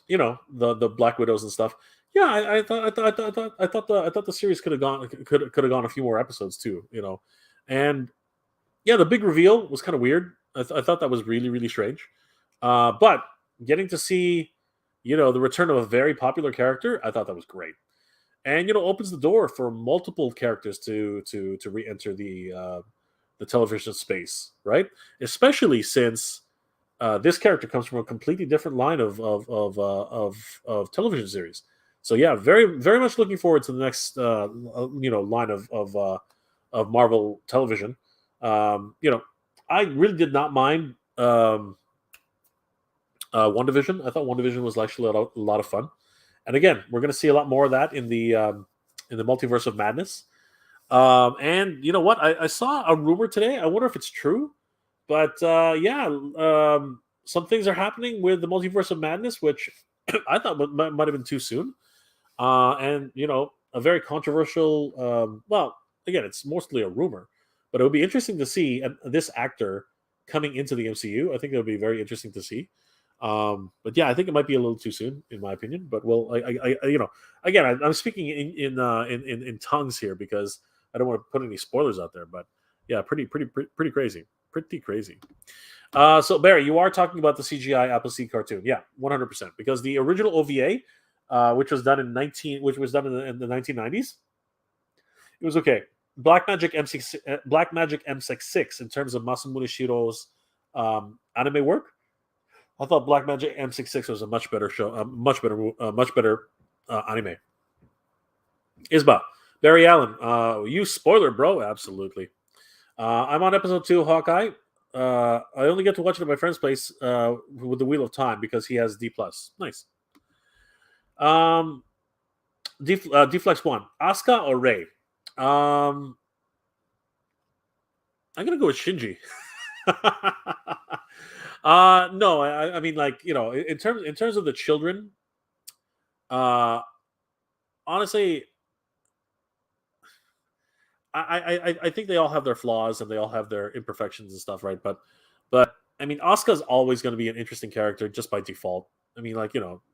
the Black Widows and stuff. Yeah, I thought the series could have gone a few more episodes too. And yeah, the big reveal was kind of weird. I thought that was really strange. But getting to see the return of a very popular character, I thought that was great. and opens the door for multiple characters to re-enter the television space, right? Especially since this character comes from a completely different line of television series. So yeah, very very much looking forward to the next line of Marvel television. I really did not mind WandaVision. I thought WandaVision was actually a lot of fun. And again, we're going to see a lot more of that in the multiverse of madness. And you know what? I saw a rumor today. I wonder if it's true, but some things are happening with the multiverse of madness, which I thought might have been too soon. And a very controversial. Well, again, it's mostly a rumor, but it would be interesting to see this actor coming into the MCU. I think it would be very interesting to see. But yeah, I think it might be a little too soon, in my opinion. But well, again, I'm speaking in tongues here because I don't want to put any spoilers out there. But yeah, pretty crazy, pretty crazy. So Barry, you are talking about the CGI Appleseed cartoon, yeah, 100%, because the original OVA, which was done in the 1990s, it was okay. Blackmagic M66 in terms of Masamune Shirow's anime work. I thought Blackmagic M66 was a much better show, much better anime. Isba, Barry Allen, you spoiler, bro. Absolutely. I'm on episode 2 of Hawkeye. I only get to watch it at my friend's place with the Wheel of Time because he has D+. Nice. Deflex 1. Asuka or Rey? I'm going to go with Shinji. No, I mean, like, in terms of the children, honestly, I think they all have their flaws and they all have their imperfections and stuff, right? But I mean, Asuka's always going to be an interesting character just by default. I mean, like,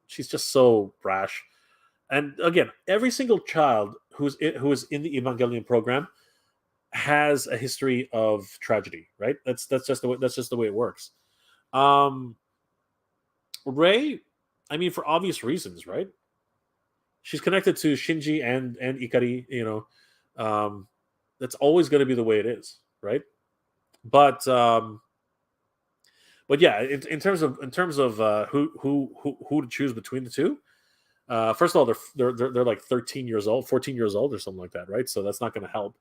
she's just so brash. And again, every single child who is in the Evangelion program has a history of tragedy, right? That's just the way it works. Rey, I mean, for obvious reasons, right? She's connected to Shinji and Ikari. That's always going to be the way it is, right? But yeah, in terms of who to choose between the two, first of all, they're like 13 years old, 14 years old, or something like that, right? So that's not going to help.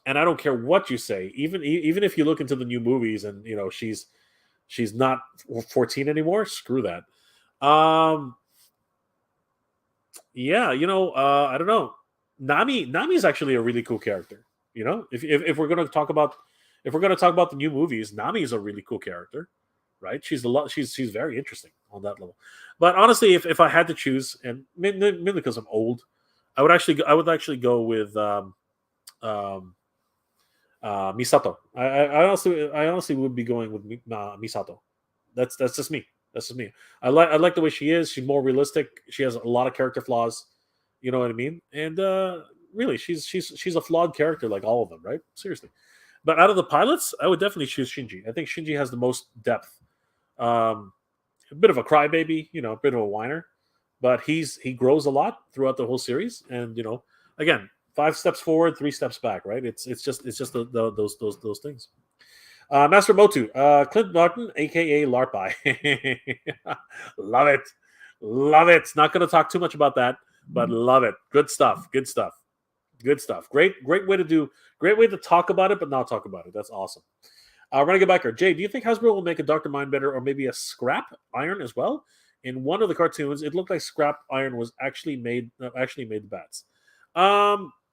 And I don't care what you say, even if you look into the new movies and she's not 14 anymore. Screw that. Yeah, I don't know. Nami's actually a really cool character. If we're gonna talk about the new movies, Nami is a really cool character, right? She's very interesting on that level. But honestly, if I had to choose, and mainly because I'm old, I would actually go with Misato. I honestly would be going with Misato. That's just me. That's just me. I like the way she is. She's more realistic. She has a lot of character flaws. You know what I mean? And really, she's a flawed character like all of them, right? Seriously. But out of the pilots, I would definitely choose Shinji. I think Shinji has the most depth. A bit of a crybaby, a bit of a whiner, but he grows a lot throughout the whole series. And again, 5 steps forward, 3 steps back, right? It's just those things. Master Motu, Clint Martin, aka Larpai. Love it. Not going to talk too much about that, but love it. Good stuff. Great way to talk about it, but not talk about it. That's awesome. Renegade Biker, Jay, do you think Hasbro will make a Dr. Mindbender or maybe a Scrap Iron as well? In one of the cartoons, it looked like Scrap Iron was actually made the bats.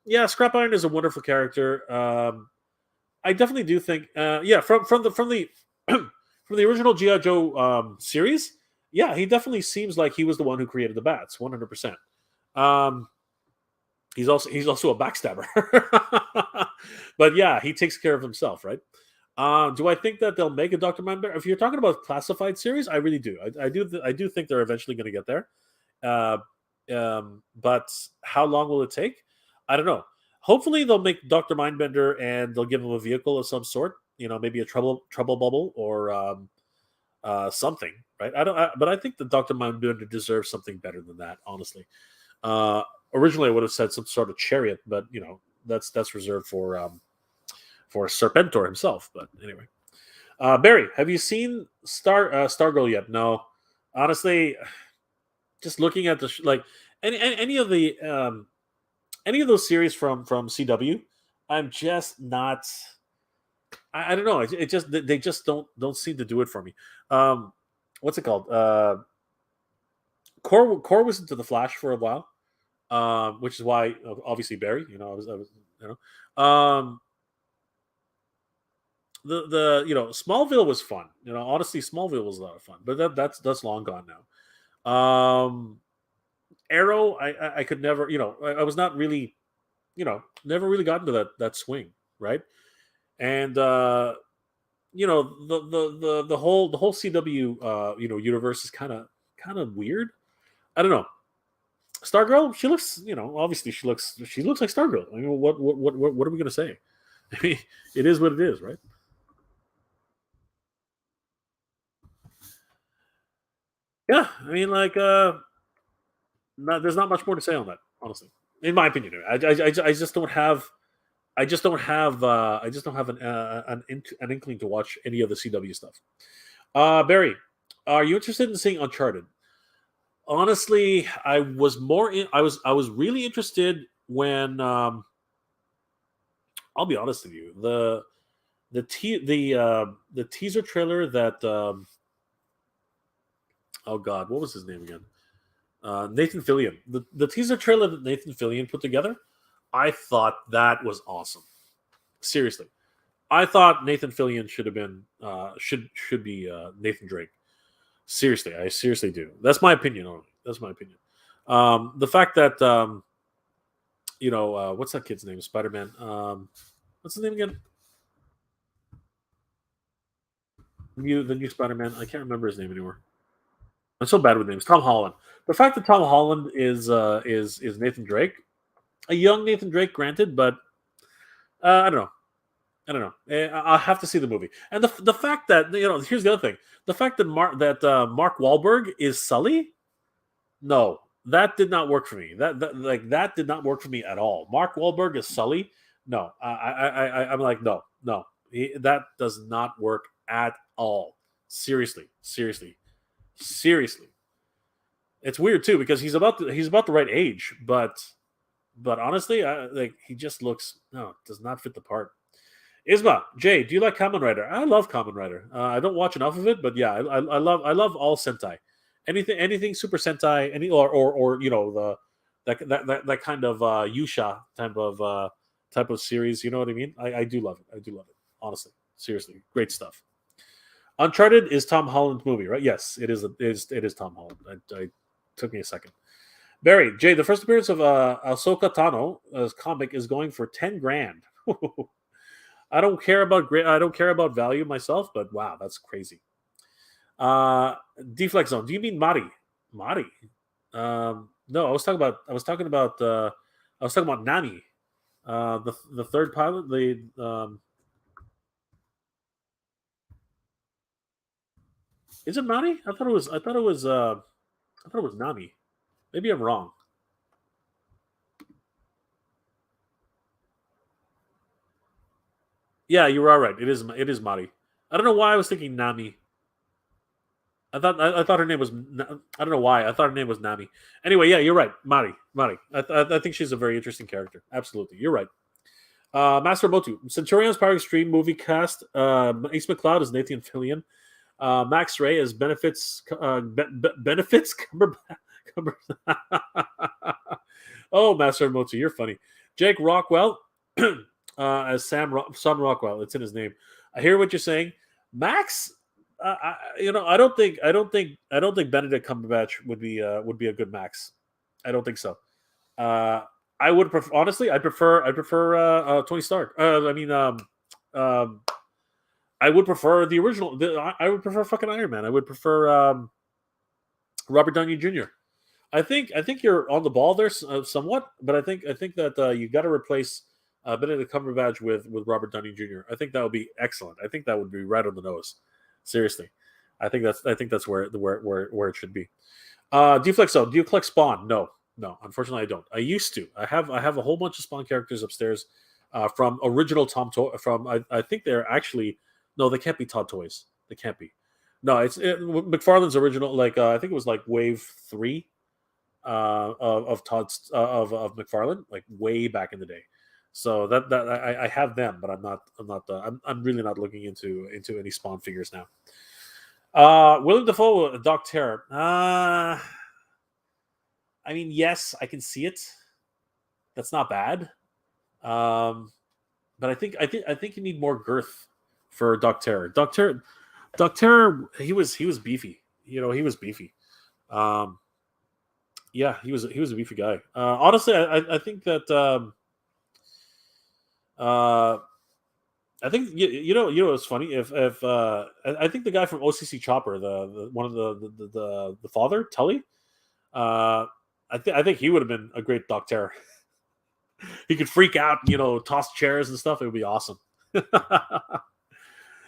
Yeah, Scrap Iron is a wonderful character. I definitely do think, from the from the original G.I. Joe series, yeah, he definitely seems like he was the one who created the bats, 100%. He's also a backstabber, but yeah, he takes care of himself, right? Do I think that they'll make a Dr. Mindbender? If you're talking about classified series, I really do. I do think they're eventually going to get there. But how long will it take? I don't know. Hopefully they'll make Dr. Mindbender and they'll give him a vehicle of some sort. Maybe a trouble bubble or something, right? But I think the Doctor Mindbender deserves something better than that, honestly. Uh, Originally, I would have said some sort of chariot, but that's reserved for Serpentor himself. But anyway, Barry, have you seen Stargirl yet? No, honestly, just looking at like any of the any of those series from CW, I'm just not. I don't know. It just they just don't seem to do it for me. What's it called? Core was into the Flash for a while, which is why obviously Barry. I was the Smallville was fun. Honestly, Smallville was a lot of fun, but that's long gone now. Arrow, I could never. I was not really. Never really got into that swing, right? And the whole CW universe is kind of weird. I don't know. Stargirl, she looks, obviously she looks like Stargirl. I mean, what are we gonna say? I mean, it is what it is, right? Yeah, I mean, like, there's not much more to say on that, honestly, in my opinion. I just don't have, I just don't have an inkling to watch any of the CW stuff. Barry, are you interested in seeing Uncharted? Honestly, I was really interested when I'll be honest with you. The teaser trailer that oh god, what was his name again? Nathan Fillion. The teaser trailer that Nathan Fillion put together, I thought that was awesome. Seriously, I thought Nathan Fillion should have been should be Nathan Drake. Seriously, I seriously do. That's my opinion only. That's my opinion. The fact that what's that kid's name? Spider Man. What's his name again? The new Spider Man. I can't remember his name anymore. I'm so bad with names. Tom Holland. The fact that Tom Holland is Nathan Drake, a young Nathan Drake, granted, but I don't know. I don't know. I'll have to see the movie. And the fact that here's the other thing: the fact that Mark Wahlberg is Sully. No, that did not work for me. That did not work for me at all. Mark Wahlberg is Sully. No, I'm like no, no. That does not work at all. Seriously, seriously, seriously. It's weird too because he's about the right age, but honestly, he just looks no, does not fit the part. Isma, Jay, do you like Kamen Rider? I love Kamen Rider. I don't watch enough of it, but yeah, I love all Sentai. Anything Super Sentai, any or the that kind of Yusha type of series. You know what I mean? I do love it. I do love it. Honestly, seriously, great stuff. Uncharted is Tom Holland's movie, right? Yes, it is Tom Holland. I took me a second. Barry, Jay, the first appearance of Ahsoka Tano as comic is going for 10 grand. I don't care about value myself, but wow, that's crazy. Deflex Zone. Do you mean Mari? Mari? No, I was talking about Nami. The third pilot. Is it Mari? I thought it was Nami. Maybe I'm wrong. Yeah, you are right. It is Mari. I don't know why I was thinking Nami. I thought her name was. I don't know why. I thought her name was Nami. Anyway, yeah, you're right. Mari. Mari. I think she's a very interesting character. Absolutely. You're right. Master Motu. Centurion's Power Extreme movie cast. Ace McCloud is Nathan Fillion. Max Ray as benefits. Oh, Master Motu, you're funny. Jake Rockwell as Sam Rockwell. It's in his name. I hear what you're saying, Max. I don't think Benedict Cumberbatch would be a good Max. I don't think so. I would honestly. I prefer Tony Stark. Um, I would prefer the original. I would prefer fucking Iron Man. I would prefer Robert Downey Jr. I think you're on the ball there somewhat, but I think that you got to replace Benedict Cumberbatch with Robert Downey Jr. I think that would be excellent. I think that would be right on the nose. Seriously. I think that's where it should be. Do you collect Spawn? No, no. Unfortunately, I don't. I used to. I have a whole bunch of Spawn characters upstairs from original from I think they're actually no, they can't be Todd Toys. They can't be. No, McFarlane's original. Like I think it was like Wave 3 of Todd's of McFarlane, like way back in the day. So I have them, but I'm really not looking into any Spawn figures now. Willem Dafoe, Doc Terror. I mean, yes, I can see it. That's not bad. But I think you need more girth for Doc Terror. Doc Terror, he was beefy. You know, he was beefy. Yeah, he was a beefy guy. Honestly, I think that I think you know what's funny if I think the guy from OCC Chopper, the one of the father Tully, I think he would have been a great Doc Terror. He could freak out, you know, toss chairs and stuff. It would be awesome.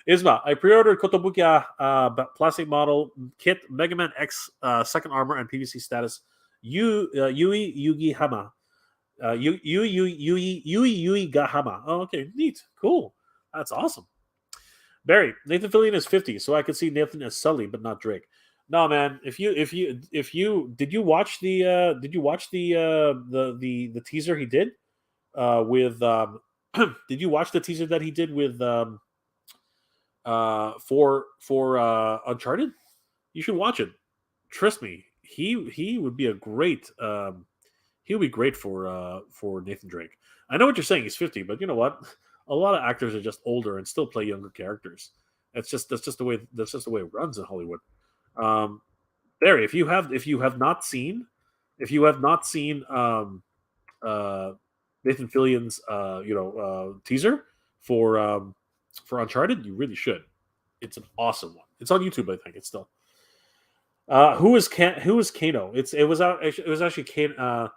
Isma, I pre-ordered Kotobukiya plastic model kit, Mega Man X second armor and PVC status. Yui Yugi Hama. Yui Gahama. Oh, okay, neat, cool. That's awesome. Barry, Nathan Fillion is 50, so I could see Nathan as Sully, but not Drake. No, man. If you did you watch the the teaser he did with did you watch the teaser that he did with for Uncharted? You should watch it. Trust me, he would be a great he would be great for Nathan Drake. I know what you're saying. He's 50, but you know what? A lot of actors are just older and still play younger characters. That's just the way it runs in Hollywood. Barry, if you have not seen Nathan Fillion's teaser for Uncharted, you really should. It's an awesome one. It's on YouTube, I think. It's still. Who is Kano? It was actually Kano.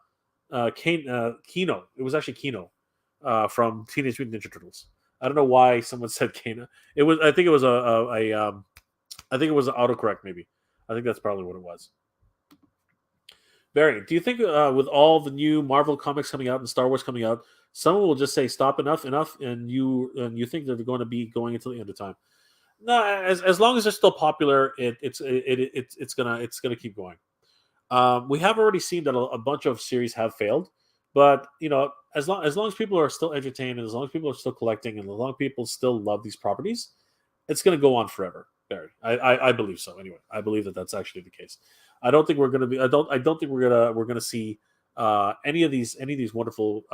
It was actually Kino from Teenage Mutant Ninja Turtles. I don't know why someone said Kano. I think it was I think it was an autocorrect maybe. I think that's probably what it was. Barry, do you think with all the new Marvel comics coming out and Star Wars coming out, someone will just say stop, enough, and you think that they're going to be going until the end of time? No, as long as they're still popular, it's gonna keep going. We have already seen that a bunch of series have failed, but you know, as long as people are still entertained, and as long as people are still collecting, and as long as people still love these properties, it's going to go on forever. Barry, I believe so. Anyway, I believe that that's actually the case. I don't think we're going to be. I don't think we're gonna see any of these wonderful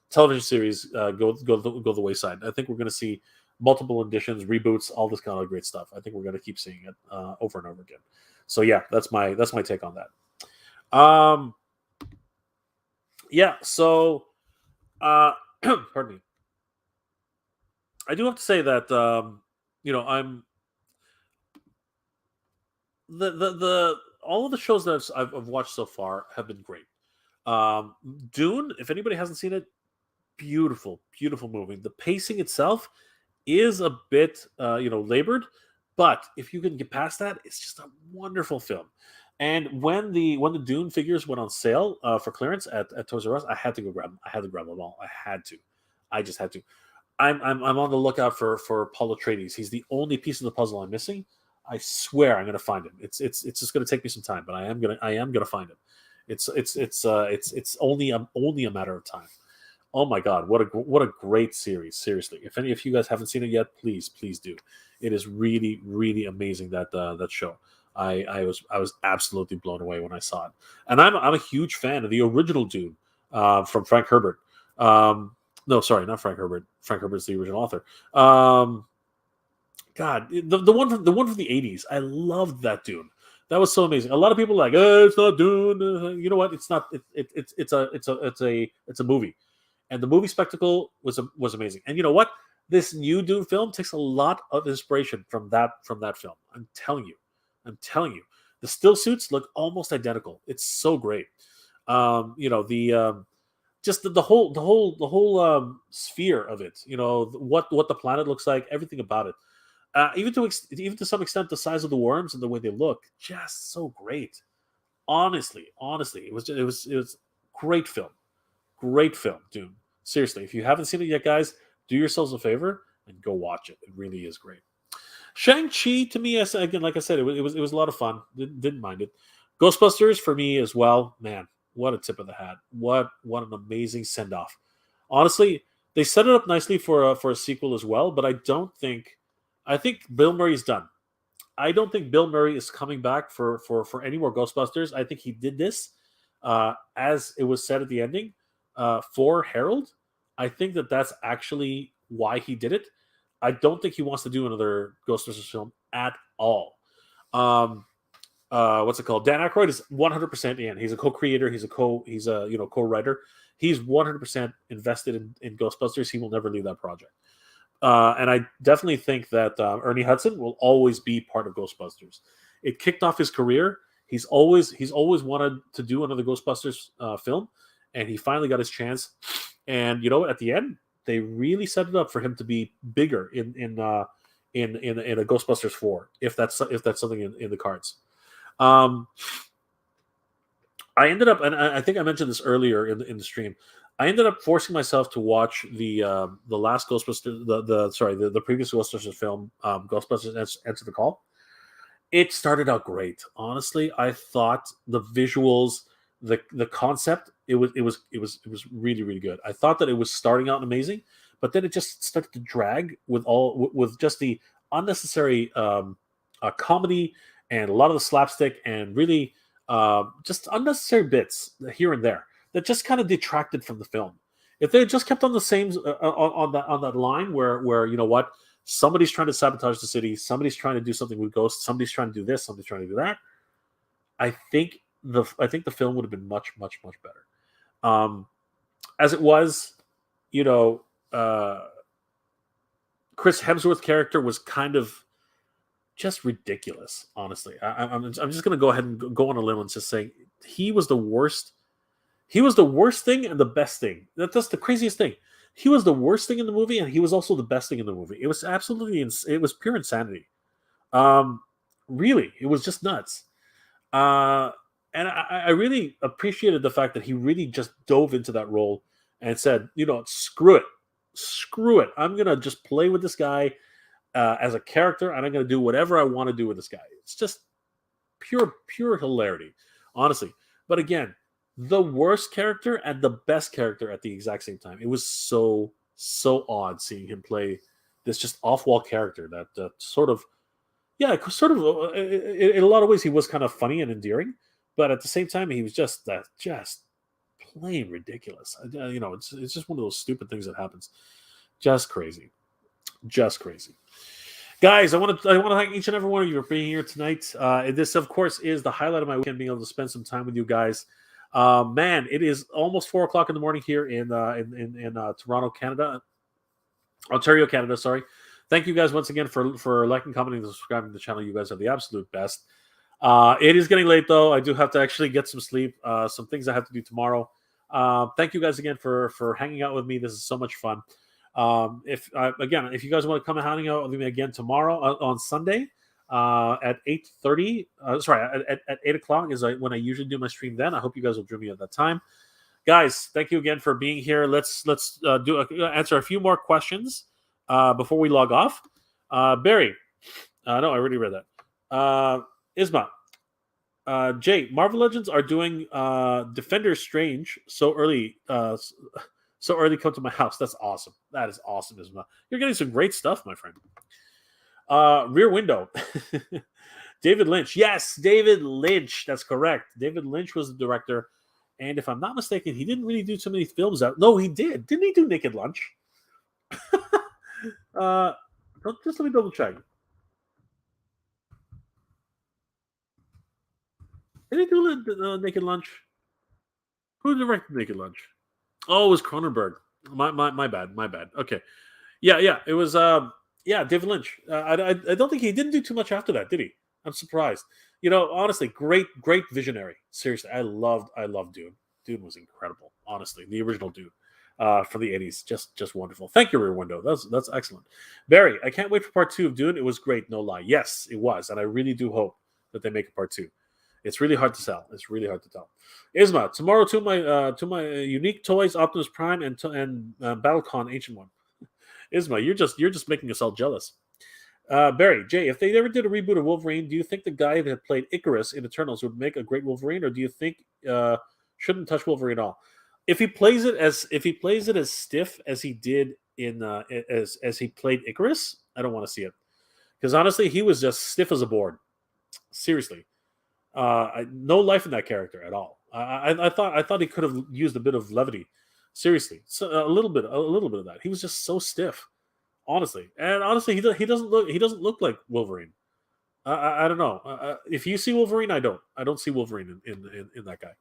television series go the wayside. I think we're going to see multiple editions, reboots, all this kind of great stuff. I think we're going to keep seeing it over and over again. So yeah, that's my take on that. Yeah. So, pardon me. I do have to say that I'm the all of the shows that I've watched so far have been great. Dune, if anybody hasn't seen it, beautiful movie. The pacing itself is a bit labored, but if you can get past that, it's just a wonderful film. And when the Dune figures went on sale for clearance at Toys R Us, I had to go grab them. I had to grab them all. I just had to. I'm on the lookout for Paul Atreides. He's the only piece of the puzzle I'm missing. I swear I'm going to find him. It's just going to take me some time, but I am gonna find him. It's only a matter of time. Oh my God, what a great series! Seriously, if any of you guys haven't seen it yet, please do. It is really amazing that show. I was absolutely blown away when I saw it, and I'm a huge fan of the original Dune from Frank Herbert. No, sorry, not Frank Herbert. Frank Herbert's the original author. God, the one from the 80s. I loved that Dune. That was so amazing. A lot of people are like, oh, it's not Dune. You know what? It's not. It's a movie, and the movie spectacle was amazing. And you know what? This new Dune film takes a lot of inspiration from that film. I'm telling you, the still suits look almost identical. It's so great. Just the whole sphere of it. You know what the planet looks like, everything about it. even to some extent, the size of the worms and the way they look, just so great. Honestly, it was great film, Dune. Seriously, if you haven't seen it yet, guys, do yourselves a favor and go watch it. It really is great. Shang-Chi to me, again, like I said, it was a lot of fun. Didn't mind it. Ghostbusters for me as well. Man, what a tip of the hat! What an amazing send off. Honestly, they set it up nicely for a sequel as well. But I don't think. I think Bill Murray's done. I don't think Bill Murray is coming back for any more Ghostbusters. I think he did this as it was said at the ending for Harold. I think that's actually why he did it. I don't think he wants to do another Ghostbusters film at all. Um, what's it called? Dan Aykroyd is 100% in. He's a co-creator. He's a co-writer. He's 100% invested in Ghostbusters. He will never leave that project. And I definitely think that Ernie Hudson will always be part of Ghostbusters. It kicked off his career. He's always wanted to do another Ghostbusters film, and he finally got his chance. And at the end, they really set it up for him to be bigger in a Ghostbusters 4, if that's something in the cards. I ended up, and I think I mentioned this earlier in the stream. I ended up forcing myself to watch the last Ghostbusters, the previous Ghostbusters film, Ghostbusters Answer the Call. It started out great. Honestly, I thought the visuals, the concept, it was really, really good. I thought that it was starting out amazing, but then it just started to drag with just the unnecessary comedy and a lot of the slapstick and really just unnecessary bits here and there that just kind of detracted from the film. If they had just kept on the same on that line where somebody's trying to sabotage the city, somebody's trying to do something with ghosts, somebody's trying to do this, somebody's trying to do that, I think the film would have been much, much, much better. As it was, Chris Hemsworth's character was kind of just ridiculous. Honestly, I'm just going to go ahead and go on a limb and just say he was the worst. He was the worst thing and the best thing. That's the craziest thing. He was the worst thing in the movie, and he was also the best thing in the movie. It was absolutely, it was pure insanity. Really, it was just nuts. And I really appreciated the fact that he really just dove into that role and said, screw it. I'm gonna just play with this guy as a character, and I'm gonna do whatever I want to do with this guy. It's just pure hilarity, honestly. But again, the worst character and the best character at the exact same time. It was so odd seeing him play this just off-wall character that sort of in a lot of ways he was kind of funny and endearing, but at the same time he was just plain ridiculous. It's just one of those stupid things that happens. Just crazy. Guys, I want to thank each and every one of you for being here tonight. This, of course, is the highlight of my weekend, being able to spend some time with you guys. Man, it is almost 4:00 in the morning here in Toronto, Canada, Ontario, Canada. Sorry. Thank you guys once again for liking, commenting, and subscribing to the channel. You guys are the absolute best. It is getting late though. I do have to actually get some sleep. Some things I have to do tomorrow. Thank you guys again for hanging out with me. This is so much fun. If you guys want to come and hang out with me again tomorrow on Sunday at 8:30, at 8 o'clock is when I usually do my stream. Then I hope you guys will join me at that time. Guys, thank you again for being here. Let's answer a few more questions before we log off. Barry, no, I already read that. Isma, Jay, Marvel Legends are doing Defender Strange so early. So early, come to my house. That's awesome. That is awesome, Isma. You're getting some great stuff, my friend. Rear Window. David Lynch. Yes, David Lynch. That's correct. David Lynch was the director. And if I'm not mistaken, he didn't really do too many films out. No, he did. Didn't he do Naked Lunch? Just let me double check. Did he do Naked Lunch? Who directed Naked Lunch? Oh, it was Cronenberg. My bad. Okay. Yeah. It was David Lynch. I don't think he didn't do too much after that, did he? I'm surprised. Honestly, great visionary. Seriously, I loved Dune. Dune was incredible. Honestly, the original Dune. for the 80s. Just wonderful. Thank you, Rear Window. That's excellent. Barry, I can't wait for part 2 of Dune. It was great, no lie. Yes, it was, and I really do hope that they make a part 2. It's really hard to sell. It's really hard to tell. Isma, tomorrow to my unique toys, Optimus Prime and Battlecon Ancient One. Isma, you're just making us all jealous. Barry, Jay, if they ever did a reboot of Wolverine, do you think the guy that played Icarus in Eternals would make a great Wolverine, or do you think shouldn't touch Wolverine at all? If he plays it as stiff as he did in as he played Icarus, I don't want to see it, because honestly, he was just stiff as a board. Seriously. No life in that character at all. I thought he could have used a bit of levity. Seriously, so a little bit of that. He was just so stiff, honestly. He doesn't look like Wolverine. I don't know. If you see Wolverine, I don't see Wolverine in that guy.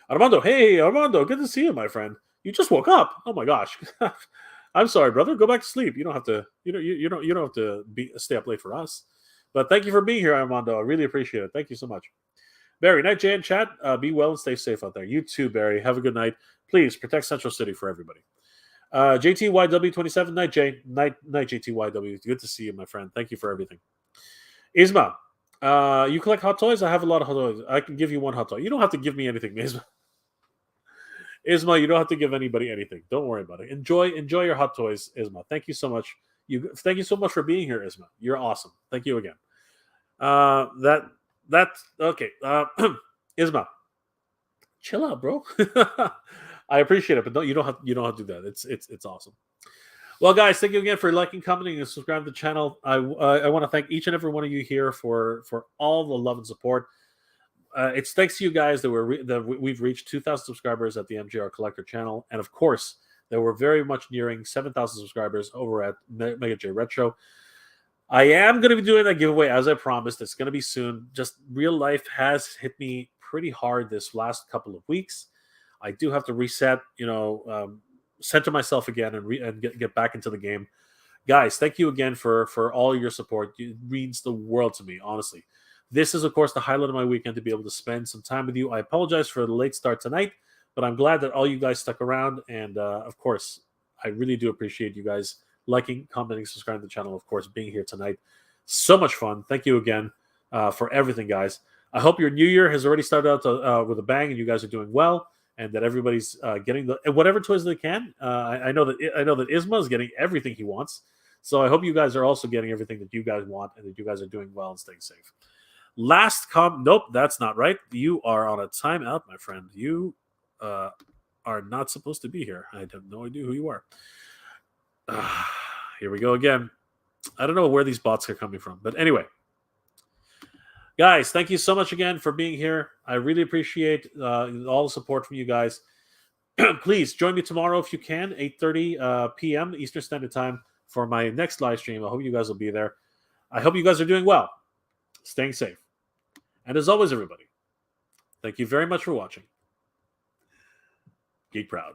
Armando, hey Armando, good to see you, my friend. You just woke up. Oh my gosh. I'm sorry, brother. Go back to sleep. You don't have to. You don't have to stay up late for us. But thank you for being here, Armando. I really appreciate it. Thank you so much. Barry, night, Jay, and chat. Be well and stay safe out there. You too, Barry. Have a good night. Please protect Central City for everybody. JTYW27, night, Jay. Night, JTYW. Good to see you, my friend. Thank you for everything. Isma, you collect hot toys? I have a lot of hot toys. I can give you one hot toy. You don't have to give me anything, Isma. Isma, you don't have to give anybody anything. Don't worry about it. Enjoy your hot toys, Isma. Thank you so much. Thank you so much for being here, Isma. You're awesome. Thank you again. That's okay. Isma, chill out, bro. I appreciate it, but you don't have to do that. It's awesome. Well, guys, thank you again for liking, commenting, and subscribing to the channel. I want to thank each and every one of you here for all the love and support. It's thanks to you guys that we've reached 2,000 subscribers at the MJR Collector channel, and of course, that we're very much nearing 7,000 subscribers over at Mega J Retro. I am going to be doing that giveaway as I promised. It's going to be soon. Just real life has hit me pretty hard this last couple of weeks. I do have to reset, center myself again and get back into the game. Guys, thank you again for all your support. It means the world to me, honestly. This is, of course, the highlight of my weekend to be able to spend some time with you. I apologize for the late start tonight, but I'm glad that all you guys stuck around. And, of course, I really do appreciate you guys liking, commenting, subscribing to the channel, of course, being here tonight. So much fun. Thank you again for everything, guys. I hope your new year has already started out with a bang and you guys are doing well, and that everybody's getting whatever toys they can. I know that Isma is getting everything he wants. So I hope you guys are also getting everything that you guys want and that you guys are doing well and staying safe. Nope, that's not right. You are on a timeout, my friend. You are not supposed to be here. I have no idea who you are. Here we go again. I don't know where these bots are coming from, but anyway, guys, thank you so much again for being here. I really appreciate all the support from you guys. Please join me tomorrow if you can, 8:30 p.m. Eastern Standard Time for my next live stream. I hope you guys will be there. I hope you guys are doing well, staying safe, and as always, everybody, thank you very much for watching. Geek Proud.